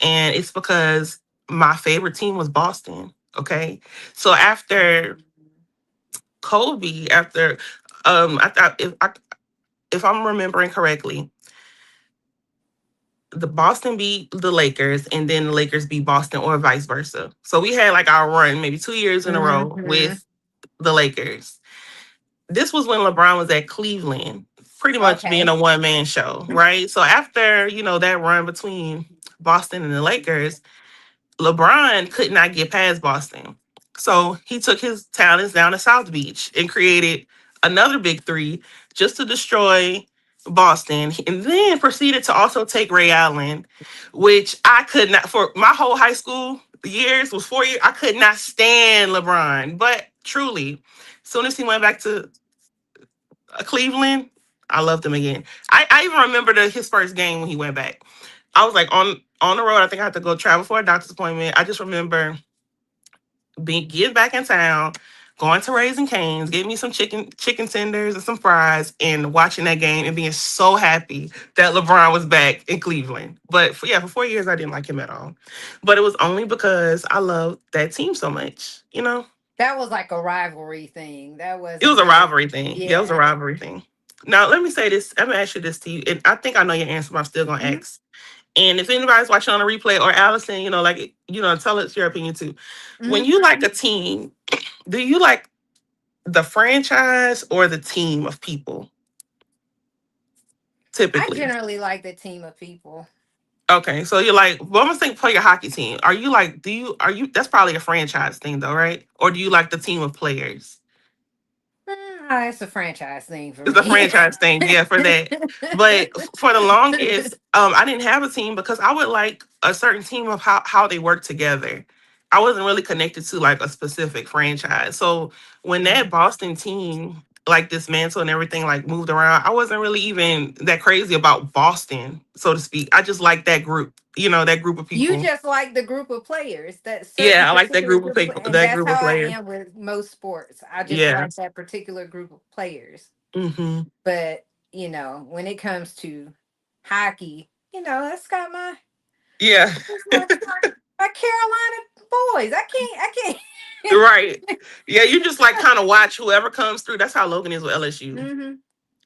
And it's because my favorite team was Boston. Okay. So after Mm. Kobe, after I thought if I'm remembering correctly, the Boston beat the Lakers, and then the Lakers beat Boston, or vice versa. So we had like our run, maybe 2 years in a row Mhm. with the Lakers. This was when LeBron was at Cleveland, pretty much being Okay. a one man show, right? So after that run between Boston and the Lakers, LeBron could not get past Boston. So he took his talents down to South Beach and created another big three just to destroy Boston. And then proceeded to also take Ray Allen, which I could not, for my whole high school years, was 4 years. I could not stand LeBron. But truly, as soon as he went back to Cleveland, I loved him again. I even remember his first game when he went back. I was like on the road. I think I had to go travel for a doctor's appointment. I just remember being getting back in town, going to Raising Cane's, getting me some chicken tenders and some fries, and watching that game and being so happy that LeBron was back in Cleveland. But for 4 years, I didn't like him at all. But it was only because I loved that team so much. That was like a rivalry thing. That It was wasn't a just rivalry thing. Yeah, it was a yeah. rivalry thing. Now, let me say this. I'm gonna ask you this to you, and I think I know your answer, but I'm still gonna Mhm. ask. And if anybody's watching on a replay, or Allison, tell us your opinion too. When Mhm. you like a team, do you like the franchise or the team of people I typically? generally like the team of people. Okay, so you're like, well, I'm gonna think for your hockey team. Are you like, that's probably a franchise thing though, right? Or do you like the team of players? It's a franchise thing for It's a me. franchise thing, yeah, for that. But for the longest, I didn't have a team because I would like a certain team of how they work together. I wasn't really connected to like a specific franchise. So when that Boston team like dismantled and everything like moved around, I wasn't really even that crazy about Boston, so to speak. I just like that group, that group of You people. just like the group of players, that certain Yeah, I like that particular group of group of people, and that that's group how of I players. am with most sports. I just Yeah. like that particular group of players. Hmm. But, when it comes to hockey, that's got Yeah. that's my Carolina boys. I can't. Right. Yeah, you just like kind of watch whoever comes through. That's how Logan is with LSU. hmm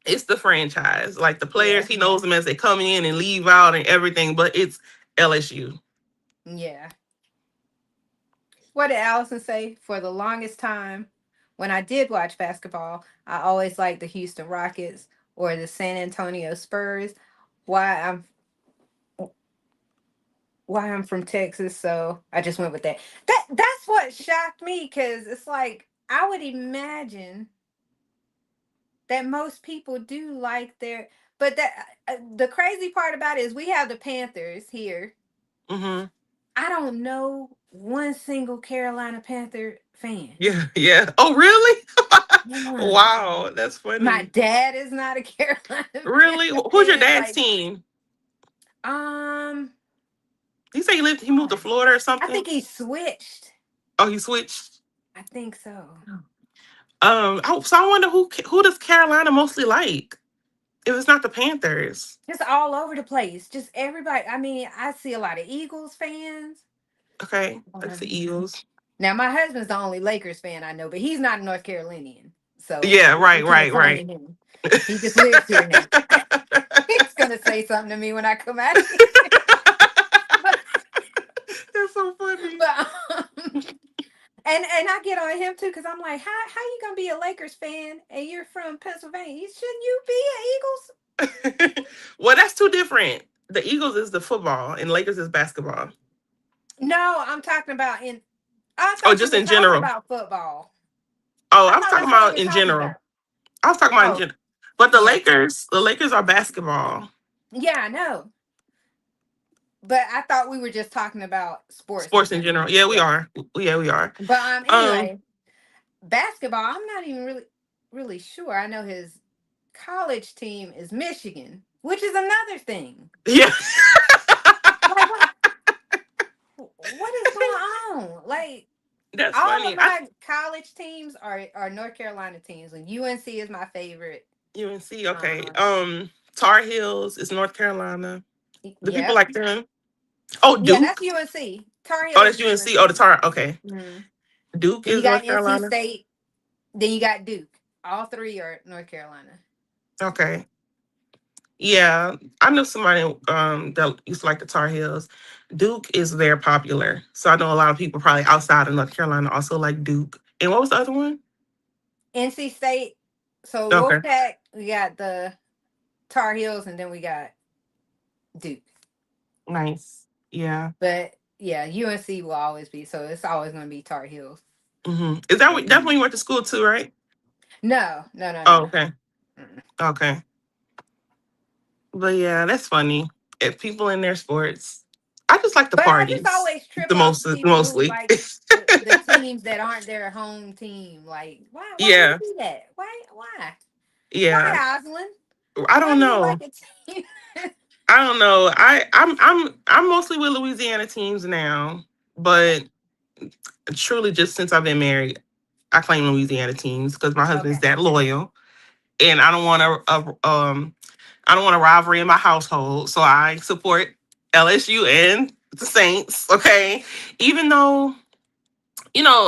It's the franchise. Like the players, Yeah. he knows them as they come in and leave out and everything, but it's LSU. Yeah. What did Allison say? For the longest time, when I did watch basketball, I always liked the Houston Rockets or the San Antonio Spurs. Why I'm why I'm from Texas, so I just went with that. That's what shocked me because it's like I would imagine that most people do like their, but the crazy part about it is we have the Panthers here. Hmm. I don't know one single Carolina Panther fan. Yeah, yeah. Oh, really? Yeah. Wow, that's My funny. dad is not a Carolina Really? Panther Who's your fan. dad's Like, team? um, He say he moved to gosh, Florida or I something? think he switched. Oh, he switched. I think so. So I wonder who does Carolina mostly like? If it's not the Panthers. Just all over the place. Just everybody. I mean, I see a lot of Eagles fans. Okay, that's the Um, Eagles. Now my husband's the only Lakers fan I know, but he's not a North Carolinian, so Yeah, we right, can't right, claim right. him. He just lives here now. He's gonna say something to me when I come out here. but That's so funny. but and I get on him too because I'm like, how you gonna be a Lakers fan and you're from Pennsylvania? Shouldn't you be a Eagles? Well, that's too different. The Eagles is the football and Lakers is basketball. No, I'm talking about in. I Oh, thought you just were in talking general. about football. Oh, I I was thought talking that's what we about were in talking general. about. I was talking about in Oh, general. But yeah, The Lakers are basketball. yeah, I know. But I thought we were just talking about sports in Sports in general. general. Yeah, we Yeah. are. Yeah, we are. But Um, anyway, basketball, I'm not even really sure. I know his college team is Michigan, which is another thing. yeah. Like what is going on? Like That's all of funny. I my college teams are North Carolina teams, and UNC is my favorite. UNC, okay. Um, Tar Heels is North Carolina. Do people yep, like them? Oh, yeah, that's Duke. UNC. Tar Oh, Heels that's is UNC. Oh, the UNC. Tar. Okay. Hmm. Duke Then you is got North NC Carolina. State. Then you got Duke. All three are North Carolina. Okay. Yeah, I know somebody that used to like the Tar Heels. Duke is very popular, so I know a lot of people probably outside of North Carolina also like Duke. And what was the other one? NC State. So Okay, Wolfpack, we got the Tar Heels, and then we got Duke. nice. Yeah. But yeah, UNC will always be. So it's always going to be Tar Heels. Is that what Mhm. definitely went to school too, right? No, no, no, Oh, no. okay, Mm. okay. But yeah, that's funny. If people in their sports, I just like the But I just parties always trip the off most people who mostly. like the teams that aren't their home team. Like, why you Yeah, do that? Why yeah. Osland? I Why don't do you know. like a team? I don't know. I'm mostly with Louisiana teams now, Okay, but truly just since I've been married, I claim Louisiana teams because my husband's okay. that loyal, and I don't want a rivalry in my household, so I support LSU and the Saints. Okay, even though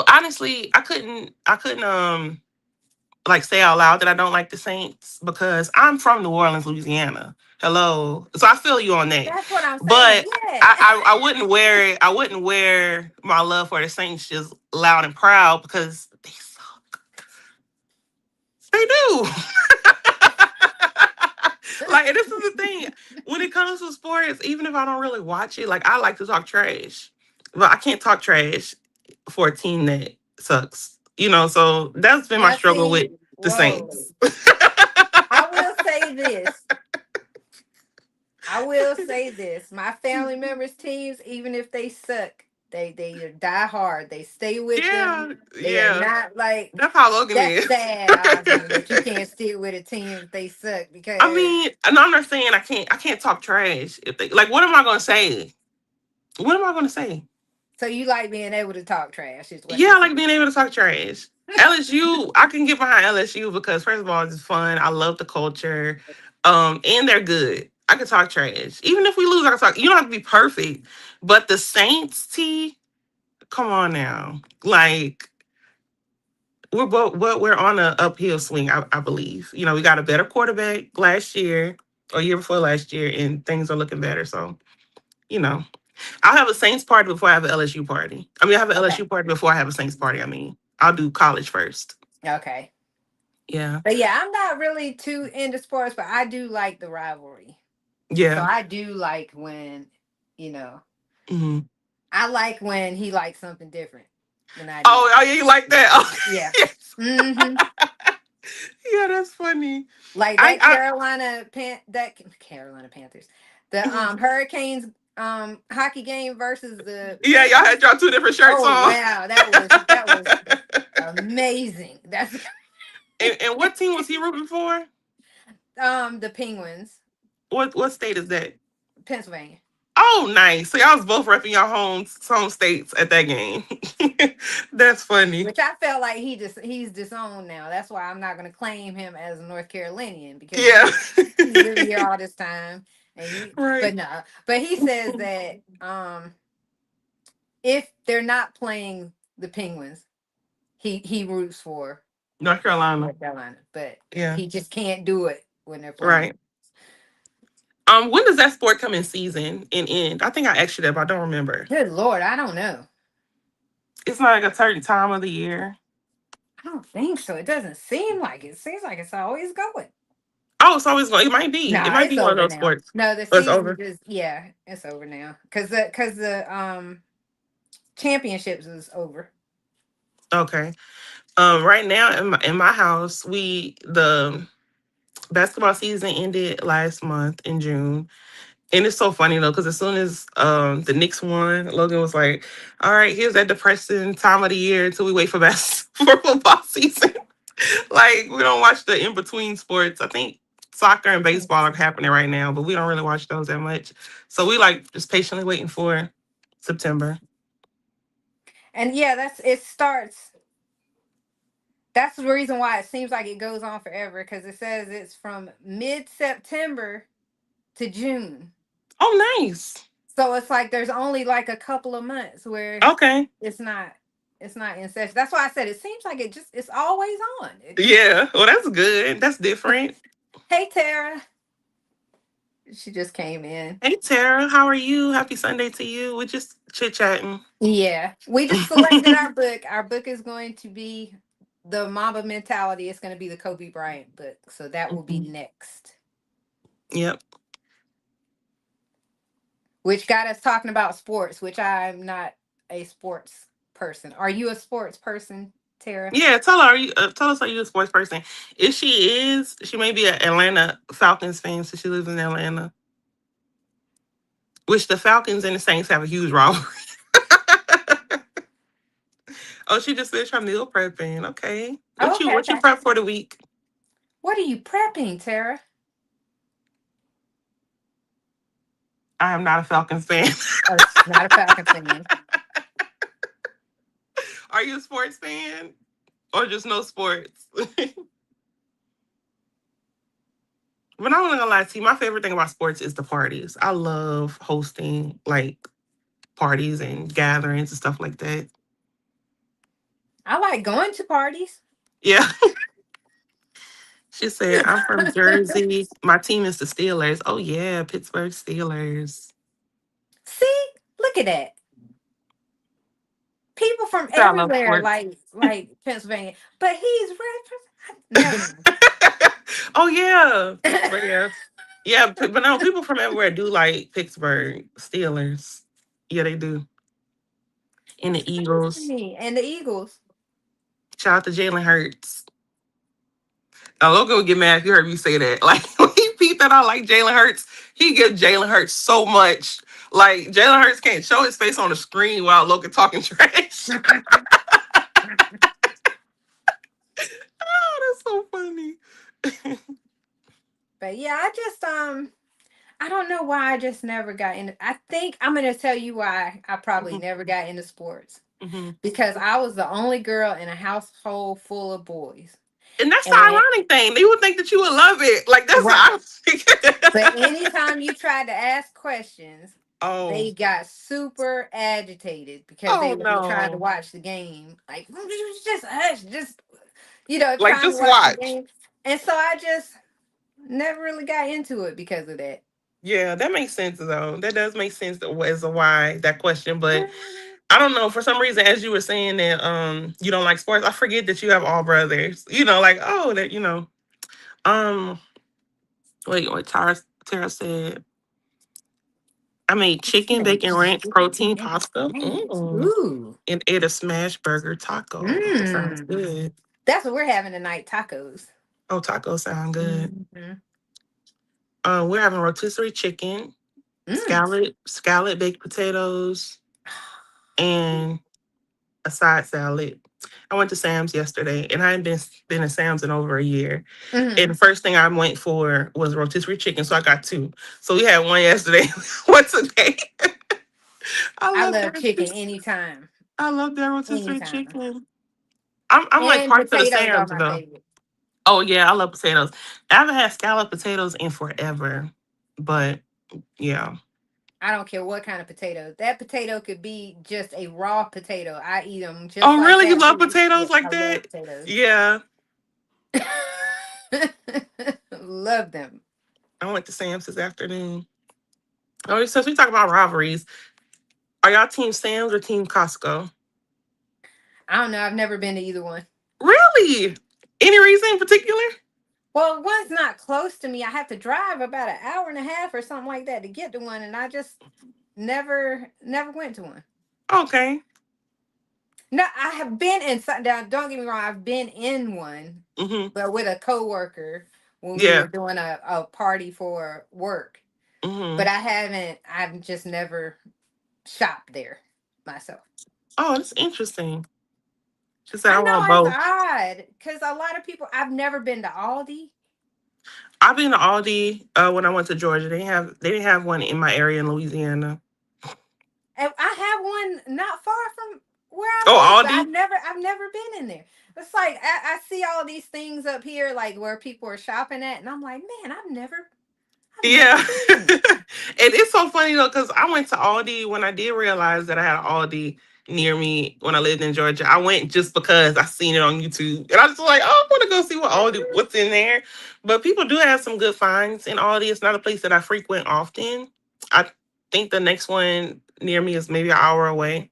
honestly, I couldn't like say out loud that I don't like the Saints because I'm from New Orleans, Louisiana. Hello. So I feel you on that. That's what I'm saying. But Yeah. I wouldn't wear it. I wouldn't wear my love for the Saints just loud and proud because they suck. They do. Like this is the thing. When it comes to sports, even if I don't really watch it, like I like to talk trash. But I can't talk trash for a team that sucks. So that's been my Now, struggle see, with the whoa. Saints. I will say this. I will say this. My family members' teams, even if they suck, they die hard. They stay with them. Yeah, They are yeah. not like That's how Logan that's is. sad, Osmond, that you can't stick with a team if they suck I because mean, and I'm not saying I can't talk trash if they like what am I gonna say? What am I gonna say? so you like being able to talk trash is what Yeah, you're I like saying. being able to talk trash. LSU, I can get behind LSU because first of all, it's fun. I love the culture. And they're good. I can talk trash. Even if we lose, I can talk. You don't have to be perfect. But the Saints, T, come on now. Like we're on an uphill swing, I believe. We got a better quarterback last year or year before last year, and things are looking better. So, you know. I'll have a Saints party before I have an LSU party. I mean, I have an Okay. LSU party before I have a Saints party. I mean, I'll do college first. Okay. Yeah. But yeah, I'm not really too into sports, but I do like the rivalry. So Yeah. I do like when, you know, Hmm. I like when he likes something different than I do. Oh, yeah, you like that? Oh, Yeah. yes. Hmm. Yeah, that's funny. Like I, that I, Carolina Panthers. The Hurricanes hockey game versus the yeah, y'all Panthers. had y'all two different shirts Oh on. wow, that was amazing. That's And what team was he rooting for? the Penguins, What state is that? Pennsylvania. Oh, nice. So y'all was both repping your home states at that game. That's funny. Which I felt like he's disowned now. That's why I'm not gonna claim him as a North Carolinian because Yeah. you live here all this time and you Right. but no. But he says that if they're not playing the Penguins, he roots for North Carolina. North Carolina, but Yeah. he just can't do it when they're playing. Right. When does that sport come in season and end? I think I asked you that, but I don't remember. Good Lord, I don't know. It's not like a certain time of the year. I don't think so. It doesn't seem like it. It seems like it's always going. Oh, it's always going. It might be. It No, might it's be one of over those now. sports. No, the Oh, it's season over. just yeah, it's over now. Cause the championships is over. Okay. Right now in my house, the basketball season ended last month in June. And it's so funny though, because as soon as the Knicks won, Logan was like, "All right, here's that depressing time of the year until we wait for for football season." Like we don't watch the in between sports. I think soccer and baseball are happening right now, but we don't really watch those that much. So we like just patiently waiting for September. And yeah, that's it starts. That's the reason why it seems like it goes on forever because it says it's from mid September to June. Oh, nice. So it's like there's only like a couple of months where Okay. it's not it's not in session. That's why I said it seems like it's always on. Yeah. Well, that's good. That's different. Hey Tara, she just came in. Hey Tara, how are you? Happy Sunday to you. We're just chit chatting. Yeah, we just selected our book. Our book is going to be the Mamba Mentality. It's going to be the Kobe Bryant book. So that will be next. Yep. Which got us talking about sports, which I'm not a sports person. Are you a sports person, Tara? Yeah, tell her. Tell us, are you a sports person? If she is, she may be an Atlanta Falcons fan, so she lives in Atlanta. Which the Falcons and the Saints have a huge rivalry. Oh, she just finished her meal prepping. Okay, Oh, okay, what you okay. prep for the week? What are you prepping, Tara? I am not a Falcons fan. Oh, she's not a Falcons fan. Are you a sports fan or just no sports? But I'm not gonna lie to you, my favorite thing about sports is the parties. I love hosting like parties and gatherings and stuff like that. I like going to parties. Yeah. She said, I'm from Jersey. My team is the Steelers. Oh yeah, Pittsburgh Steelers. See, look at that. People from I love everywhere, sports. like Pennsylvania, but he's red. Never Oh yeah. mind. But yeah. Yeah, but no, people from everywhere do like Pittsburgh Steelers. Yeah, they do. And That's the Eagles. funny. And the Eagles. Shout out to Jalen Hurts. Now, Logan would get mad if you heard me say that. Like, when he peeped that I like Jalen Hurts, he gives Jalen Hurts so much. Like, Jalen Hurts can't show his face on the screen while Logan talking trash. Oh, that's so funny. But yeah, I just I don't know why I just never got into. I think I'm gonna tell you why I probably Mhm, never got into sports mhm. because I was the only girl in a household full of boys. And that's the And ironic thing. They would think that you would love it. Like, that's right, the but ironic. anytime you tried to ask questions, Oh, they got super agitated because they oh would be trying to no. watch the game. Like just hush, just Like, trying to just watch the watch. game. And so I just never really got into it because of that. Yeah, that makes sense though. That does make sense as to why that question. But Mhm. I don't know, for some reason, as you were saying that you don't like sports, I forget that you have all brothers. You know, like, oh, that Um wait, what Tara said. I made chicken, bacon ranch, protein pasta. Ooh. And ate a smash burger taco. That sounds Mm. good. That's what we're having tonight, tacos. Oh, tacos sound good. Mm-hmm. We're having rotisserie chicken, Mm. scallop baked potatoes, and a side salad. I went to Sam's yesterday, and I hadn't been to Sam's in over a year. And Mm-hmm. the first thing I went for was rotisserie chicken, so I got two. So we had one yesterday, one today. I I love love that. chicken anytime. I love that rotisserie Anytime. chicken. I'm like And part of the potatoes are Sam's my though. favorite. Oh yeah, I love potatoes. I haven't had scalloped potatoes in forever, but yeah. I don't care what kind of potato. That potato could be just a raw potato. I eat them just Oh, like really? You that love too. Yeah, potatoes like I love that? potatoes. Yeah. Love them. I went to Sam's this afternoon. Oh, since we talk about rivalries, are y'all Team Sam's or Team Costco? I don't know. I've never been to either one. Really? Any reason in particular? Well, one's not close to me. I have to drive about an hour and a half or something like that to get to one, and I just never went to one. Okay. No, I have been in some. Now, don't get me wrong. I've been in one, Mm-hmm. but with a coworker when we were Yeah. doing a party for work. Mm-hmm. But I haven't. I've just never shopped there myself. Oh, that's interesting. She said I I want know it's both. odd because a lot of people. I've never been to Aldi. I've been to Aldi when I went to Georgia. They didn't have one in my area in Louisiana. And I have one not far from where Oh, I live, but Aldi? I've never been in there. It's like I see all these things up here, like where people are shopping at, and I'm like, man, I've Yeah. never been. And it's so funny though, because I went to Aldi when I did realize that I had an Aldi near me when I lived in Georgia. I went just because I seen it on YouTube. And I was like, oh, I want to go see what's in there. But people do have some good finds in Aldi. It's not a place that I frequent often. I think the next one near me is maybe an hour away.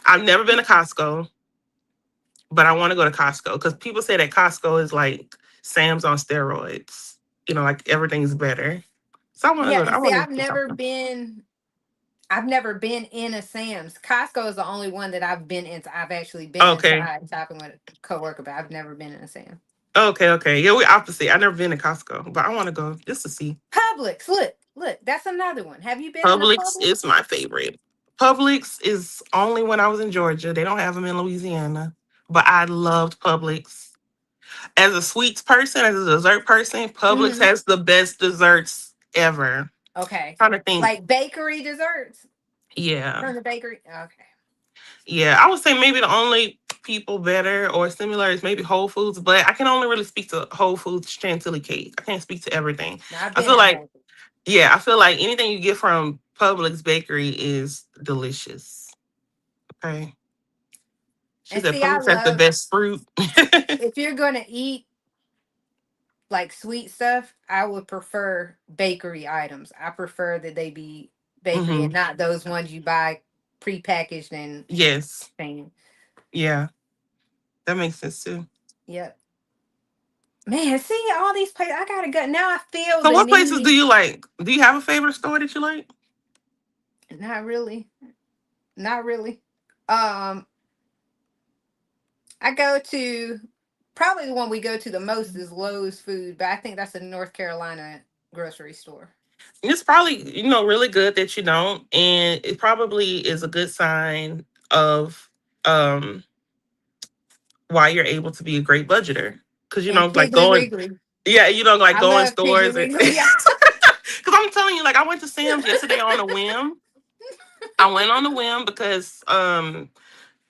I've never been to Costco, but I want to go to Costco because people say that Costco is like Sam's on steroids. Like everything's better. So I want to Yeah, go. and I see, want to go to Costco. I've never been in a Sam's. Costco is the only one that I've been into. I've actually been Okay. inside shopping with a coworker, but I've never been in a Sam's. Okay. Okay. Yeah, we opposite. I never been to Costco, but I want to go just to see. Publix, look, that's another one. Have you been in a Publix Publix? is my favorite. Publix is only when I was in Georgia. They don't have them in Louisiana, but I loved Publix. As a sweets person, as a dessert person, Publix Hmm. has the best desserts ever. Okay, Trying to think. like bakery desserts Yeah. from the bakery. Okay, Yeah, I would say maybe the only people better or similar is maybe Whole Foods, but I can only really speak to Whole Foods chantilly cake. I can't speak to everything. now I've I been feel in like, Whole Foods. yeah, I feel like anything you get from Publix Bakery is delicious. Okay. She And said see, I Publix has the love best fruit. if you're gonna eat like sweet stuff, I would prefer bakery items. I prefer that they be bakery and Hmm. not those ones you buy prepackaged and Yes. thing. Yeah, that makes sense too. Yep. Man, see all these places. I gotta go now. I feel So the what places do need. you like? Do you have a favorite store that you like? Not really. Not really. Um, I go to probably the one we go to the most is Lowe's Food, but I think that's a North Carolina grocery store. It's probably, really good that you don't. And it probably is a good sign of um why you're able to be a great budgeter. Because And like Piggly going, Wiggly. yeah, like I going love Piggly stores and Wiggly. Yeah. because I'm telling you, like I went to Sam's yesterday on a whim. I went on a whim because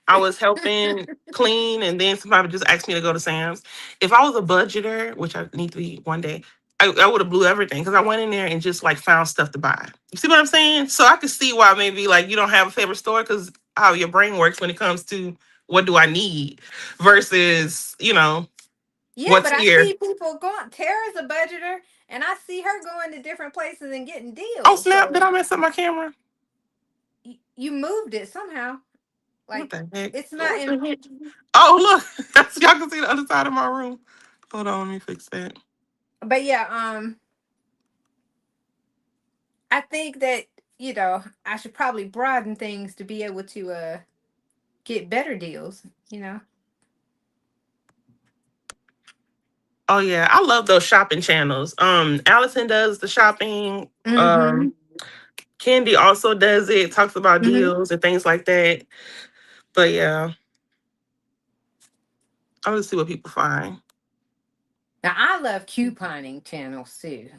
I was helping clean, and then somebody just asked me to go to Sam's. If I was a budgeter, which I need to be one day, I would have blew everything because I went in there and just like found stuff to buy. You see what I'm saying? So I could see why maybe like you don't have a favorite store because how your brain works when it comes to what do I need versus Yeah, what's but I here. see people going. Tara's a budgeter, and I see her going to different places and getting Oh deals. snap! Did So I mess up my camera? you moved it somehow. What Like the heck? it's not What the in. heck? Oh look, y'all can see the other side of my room. Hold on, let me fix that. But yeah, I think that I should probably broaden things to be able to get better deals. You know. Oh yeah, I love those shopping channels. Allison does the shopping. Mm-hmm. Candy also does it, talks about Mm-hmm. deals and things like that. But yeah, I'll just see what people find. Now I love couponing channels too.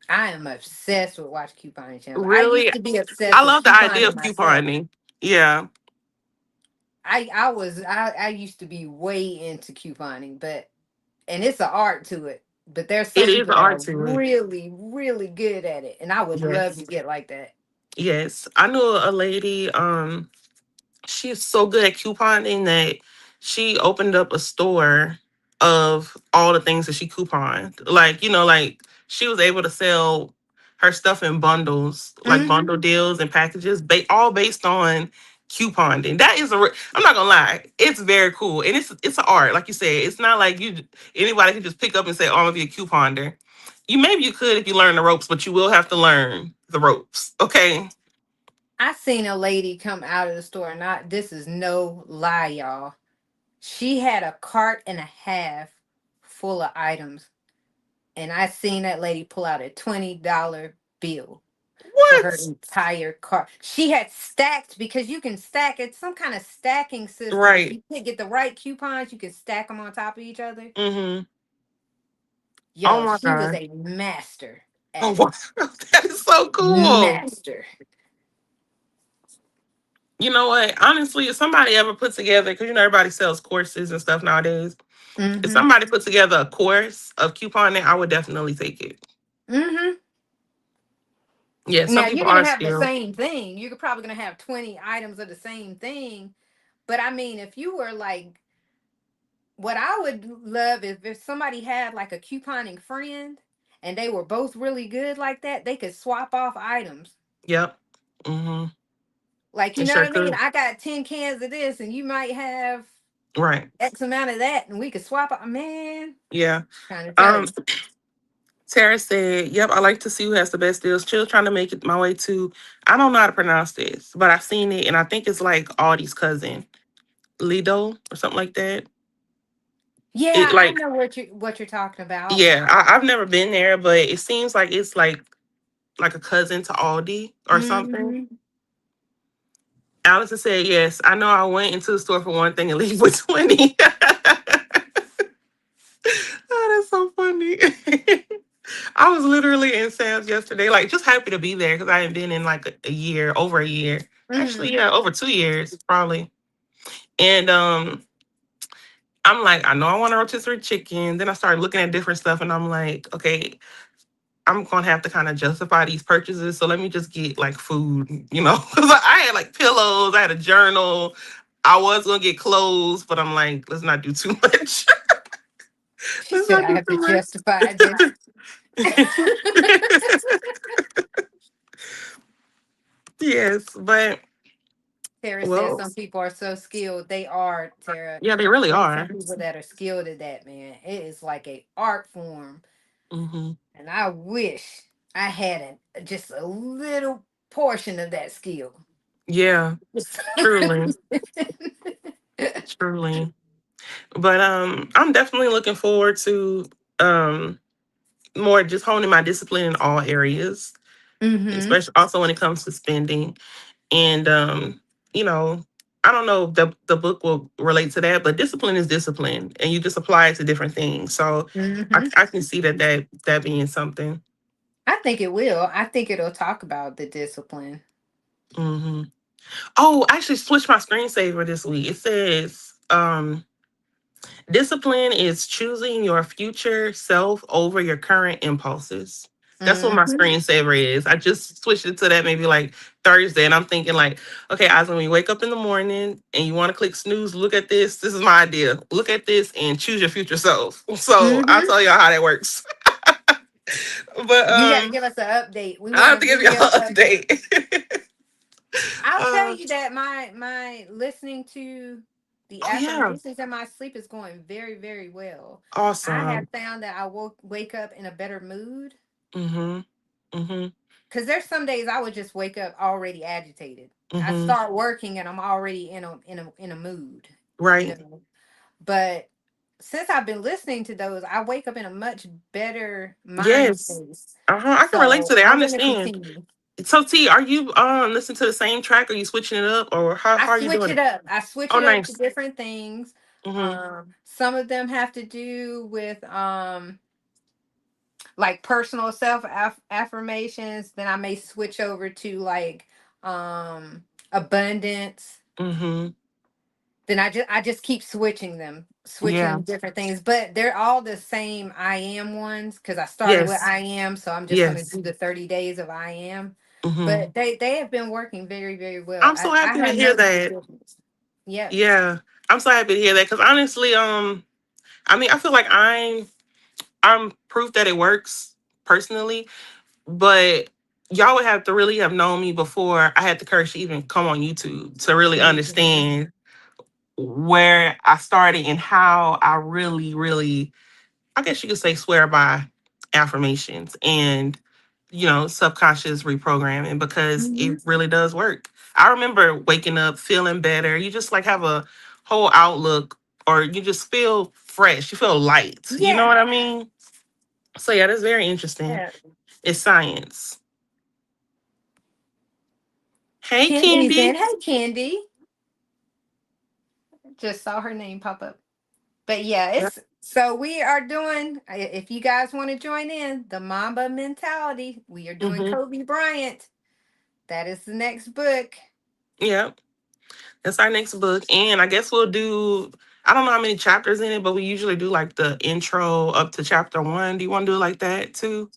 I am obsessed with watch couponing channels. I Really, used to be obsessed I with love the idea couponing of myself. couponing. Yeah, I used to be way into couponing, but and it's an art to it. But there's it some is an people that art are to it. really, really good at it, and I would love Yes. to get like that. Yes, I knew a lady. She's so good at couponing that she opened up a store of all the things that she couponed. Like, like she was able to sell her stuff in bundles, like bundle Mm-hmm. deals and packages, all based on couponing. That is I'm not gonna lie, it's very cool, and it's an art, like you said. It's not like anybody can just pick up and say, "Oh, I'm gonna be a couponer." You could if you learn the ropes, but you will have to learn the ropes. Okay. I seen a lady come out of the store, not this is no lie, y'all. She had a cart and a half full of items, and I seen that lady pull out a $20 bill for her What? entire cart. She had stacked, because you can stack, it's some kind of stacking system. If Right. you can get the right coupons, you can stack them on top of each other. Mm-hmm. Oh Yo, my she was God. a master Oh, at wow. it. That is so cool. Master. You know what? Honestly, if somebody ever put together, because everybody sells courses and stuff nowadays. If Mm-hmm. somebody put together a course of couponing, I would definitely take it. Mm-hmm. Yeah, some Now you're people gonna are have the skilled. same thing. You're probably gonna have 20 items of the same thing. But I mean, if you were like, what I would love is if somebody had like a couponing friend and they were both really good like that, they could swap off items. Yep. Mm-hmm. Like, you It know what sure I mean? could. I got 10 cans of this and you might have Right. X amount of that and we could swap out. Man, Yeah. trying to tell Um, you. Tara said, "Yep, I like to see who has the best deals. Chill trying to make it my way to. I don't know how to pronounce this, but I've seen it, and I think it's like Audie's cousin, Lido or something like that. It Yeah, I like know what you're talking about. Yeah, I've never been there, but it seems like it's like a cousin to Aldi or something. Mm-hmm. Allison said, "Yes, I know. I went into the store for one thing and leave with 20." Oh, that's so funny. I was literally in Sam's yesterday, like just happy to be there because I hadn't been in like a year, over a year. Actually, Mm-hmm. yeah, over 2 years probably. And I'm like, I know I want a rotisserie chicken. Then I started looking at different stuff, and I'm like, okay, I'm gonna have to kind of justify these purchases. So let me just get like food, because I had like pillows, I had a journal. I was gonna get clothes, but I'm like, let's not do too much. She Let's said not I do have to too justify this. much. Yes, but Tara says well, some people are so skilled. They are, Tara. yeah, they I really know some are. people that are skilled at that, man. It is like a art form. Hmm. And I wish I had just a little portion of that skill. Yeah, truly, truly. But I'm definitely looking forward to um more just honing my discipline in all areas, Mm-hmm. especially also when it comes to spending. And you know, I don't know if the book will relate to that, but discipline is discipline, and you just apply it to different things. So Mm-hmm. I can see that being something. I think it will. I think it'll talk about the discipline. Hmm. Oh, I actually switched my screensaver this week. It says discipline is choosing your future self over your current impulses. That's what my Mm-hmm. screensaver is. I just switched it to that maybe like Thursday, and I'm thinking like, okay, As when you wake up in the morning and you want to click snooze, look at this. This is my idea. Look at this and choose your future self. So I'll Mm-hmm. tell y'all how that works. But You got to give us an update. We I want have a to give y'all video an update. update. I'll tell uh, you that my listening to the oh yeah, affirmations in my sleep is going very, very well. I have awesome. found that I wake up in a better mood, Mhm. Mhm. because there's some days I would just wake up already agitated. I Mhm. start working and I'm already in a mood, you Right. know. But since I've been listening to those, I wake up in a much better mind Yes. space. I can relate So to that. I I'm gonna understand. continue. So T, are you listening to the same track? Or are you switching it up, or how I are you switch doing it it? up. I switch Oh, it up to nice. different things. Mm-hmm. Some of them have to do with like personal self affirmations. Then I may switch over to like abundance. Mm-hmm. Then I just keep switching them, Yeah. switching different things, but they're all the same I am ones, because I started with Yes. I am, so I'm just gonna Yes. do the 30 days of I am. Hmm. but they have been working very, very well. I'm so I happy to have hear noticed the that. difference. Yep. Yeah, I'm so happy to hear that because honestly, I mean, I feel like I'm proof that it works personally, but y'all would have to really have known me before I had the courage to even come on YouTube to really Mhm. understand where I started and how I really, really, I guess you could say, swear by affirmations and subconscious reprogramming because it Mhm. really does work. I remember waking up feeling better. You just like have a whole outlook, or you just feel fresh. You feel light. You know Yeah. what I mean? So yeah, that's very interesting. Yeah. It's science. Hey, Candy's Candy. in. Hey, Candy. Just saw her name pop up. But yeah, Yep. it's so we are doing. If you guys want to join in the Mamba mentality, we are doing Mm-hmm. Kobe Bryant. That is the next book. Yep. That's our next book. And I guess we'll do, I don't know how many chapters in it, but we usually do like the intro up to chapter one. Do you want to do it like that too?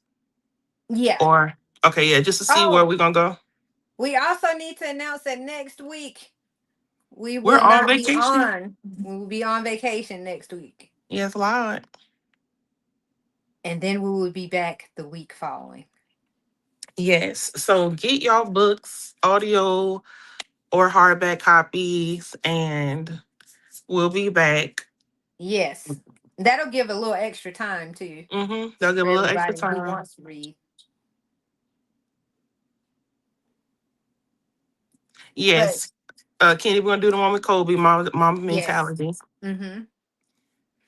Yeah. Or, okay, yeah, just to see where Oh, we're going to go. we also need to announce that next week we We're will on not be vacation. on. We will be on vacation next week, Yes, Lord. and then we will be back the week following. Yes. So get y'all books, audio or hardback copies, and we'll be back. Yes, that'll give a little extra time too Mm-hmm. They'll give for a little extra everybody who time. wants to read. But Yes. Kenny, we're gonna do the one with Kobe, mom yes. mentality. Hmm.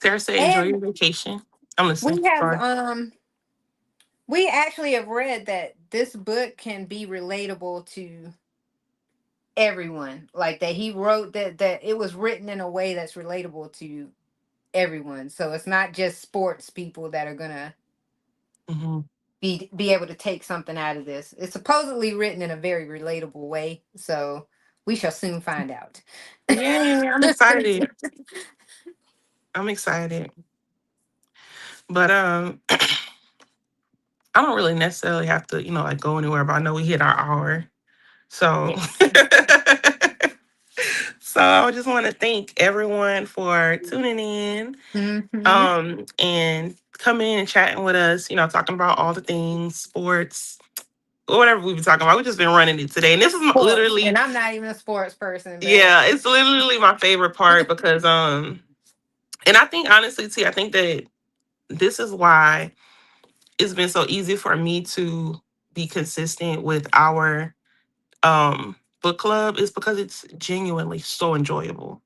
Sarah said, enjoy And your vacation. I'm listening. we have Sorry. we actually have read that this book can be relatable to everyone. Like that he wrote that it was written in a way that's relatable to everyone. So it's not just sports people that are gonna Hmm. be able to take something out of this. It's supposedly written in a very relatable way. So we shall soon find out. Yay, I'm excited. I'm excited. But I don't really necessarily have to, like go anywhere, but I know we hit our hour. So Yes. so I just want to thank everyone for tuning in. Hmm. And coming in and chatting with us, talking about all the things, sports, whatever we've been talking about. We've just been running it today. And this is Sports. literally, And I'm not even a sports person, but yeah, it's literally my favorite part because and I think honestly, T, I think that this is why it's been so easy for me to be consistent with our book club is because it's genuinely so enjoyable.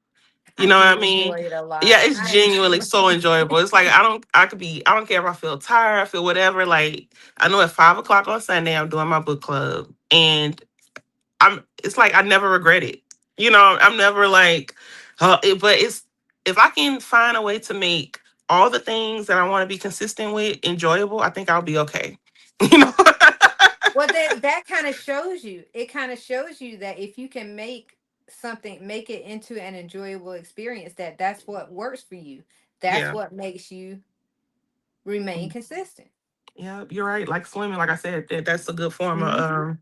You I know what do I mean? enjoy it a Yeah, lot. it's genuinely so enjoyable. It's like I don't care if I feel tired, I feel whatever. Like I know at 5 o'clock on Sunday I'm doing my book club, and it's like I never regret it. I'm never like, but it's if I can find a way to make all the things that I want to be consistent with enjoyable, I think I'll be okay. You know? Well, that kind of shows you. It kind of shows you that if you can make it into an enjoyable experience, that's what works for you. That's Yeah. what makes you remain consistent. Yeah, you're right. Like swimming, like I said, that's a good form of Hmm.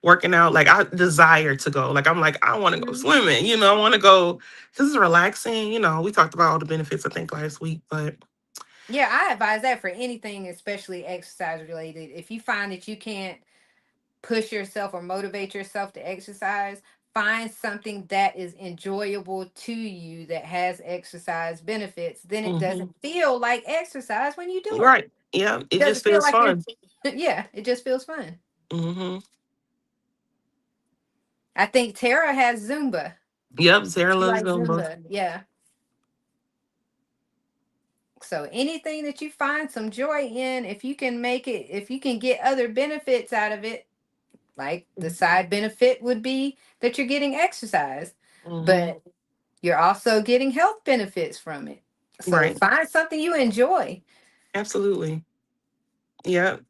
working out. Like I desire to go. Like I'm like I want to go Hmm. swimming. I want to go. This is relaxing. We talked about all the benefits I think last week, but Yeah, I advise that for anything, especially exercise related. If you find that you can't push yourself or motivate yourself to exercise, find something that is enjoyable to you that has exercise benefits. Then it hmm doesn't feel like exercise when you do it. right. Yeah, it just Doesn't feel feels like you're fun. yeah, it just feels fun. Hmm. I think Tara has Zumba. Yep, Sarah She loves likes Zumba. Zumba. Yeah. So anything that you find some joy in, if you can make it, if you can get other benefits out of it, like the side benefit would be that you're getting exercise, Hmm. but you're also getting health benefits from it. So Right. find something you enjoy. Absolutely. Yep.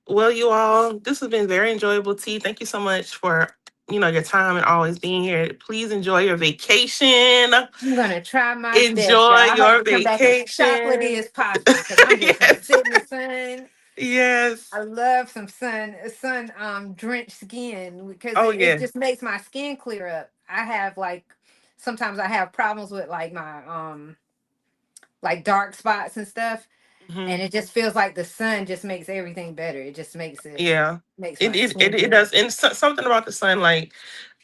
Well, you all, this has been very enjoyable. T, thank you so much for your time and always being here. Please enjoy your vacation. I'm gonna try my best, y'all. Enjoy I hope your to come back as chocolatey vacation. as possible because I'm just gonna Yes. sit in the sun. Yes. I love some sun drenched skin because Oh it yeah. just makes my skin clear up. I have like sometimes I have problems with like my like dark spots and stuff, Hmm. and it just feels like the sun just makes everything better. It just Yeah. makes It my it, it skin it clear. does. And something about the sun, like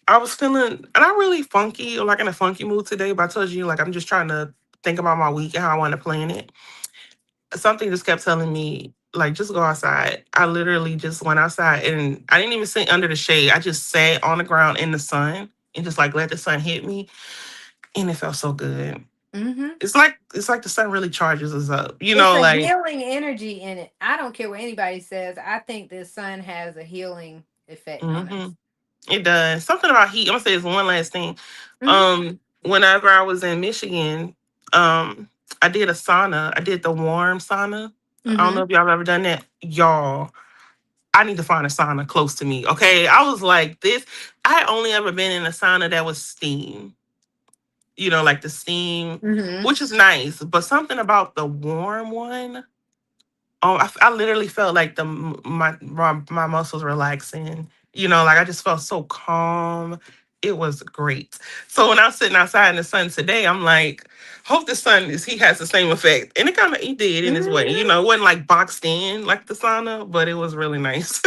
I was feeling not really funky or like in a funky mood today, but I told you like I'm just trying to think about my week and how I want to plan it. Something just kept telling me like just go outside. I literally just went outside and I didn't even sit under the shade. I just sat on the ground in the sun and just like let the sun hit me, and it felt so good. Hmm. It's like the sun really charges us up. It's a Like healing energy in it. I don't care what anybody says. I think the sun has a healing effect on hmm us. it does. Something about heat. I'm gonna say this one last thing. Hmm. Whenever I was in Michigan, I did a sauna. I did the warm sauna. I don't know Hmm. if y'all have ever done that. Y'all, I need to find a sauna close to me. Okay. I was like this. I only ever been in a sauna that was steam, like the steam, Hmm. which is nice, but something about the warm one. Oh, I literally felt like my muscles relaxing. Like I just felt so calm. It was great. So when I was sitting outside in the sun today, I'm like, hope the sun is he has the same effect. And it kind of he did in his way. Hmm. It wasn't like boxed in like the sauna, but it was really nice.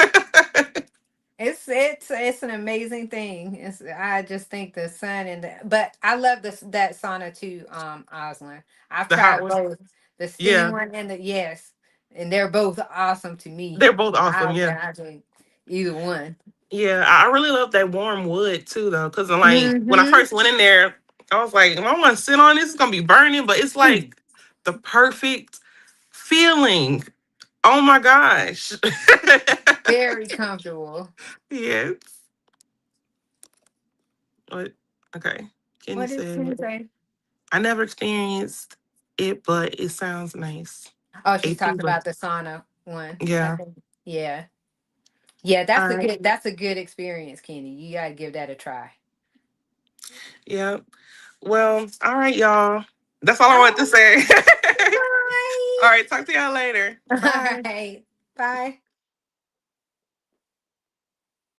It's an amazing thing. I just think the sun and but I love this that sauna too, Osland. I've The hot tried one. both the steam Yeah. one and the yes, and they're both awesome to me. They're both awesome. Yeah. I think either one. Yeah, I really love that warm wood too, though, because like when I Hmm. first went in there, I was like, if I want to sit on this, it's gonna be burning, but it's like the perfect feeling. Oh my gosh. Very comfortable. Yes. What? Okay. Kenny What did Tim said, say? I never experienced it, but it sounds nice. Oh, she's AP, talking but about the sauna one. I yeah. think. Yeah. Yeah, All right. that's a good experience, Kenny. You gotta give that a try. Yeah. Well, all right, y'all. That's all I wanted to Oh, say. All bye. right. Talk to y'all later. All Bye. right. Bye.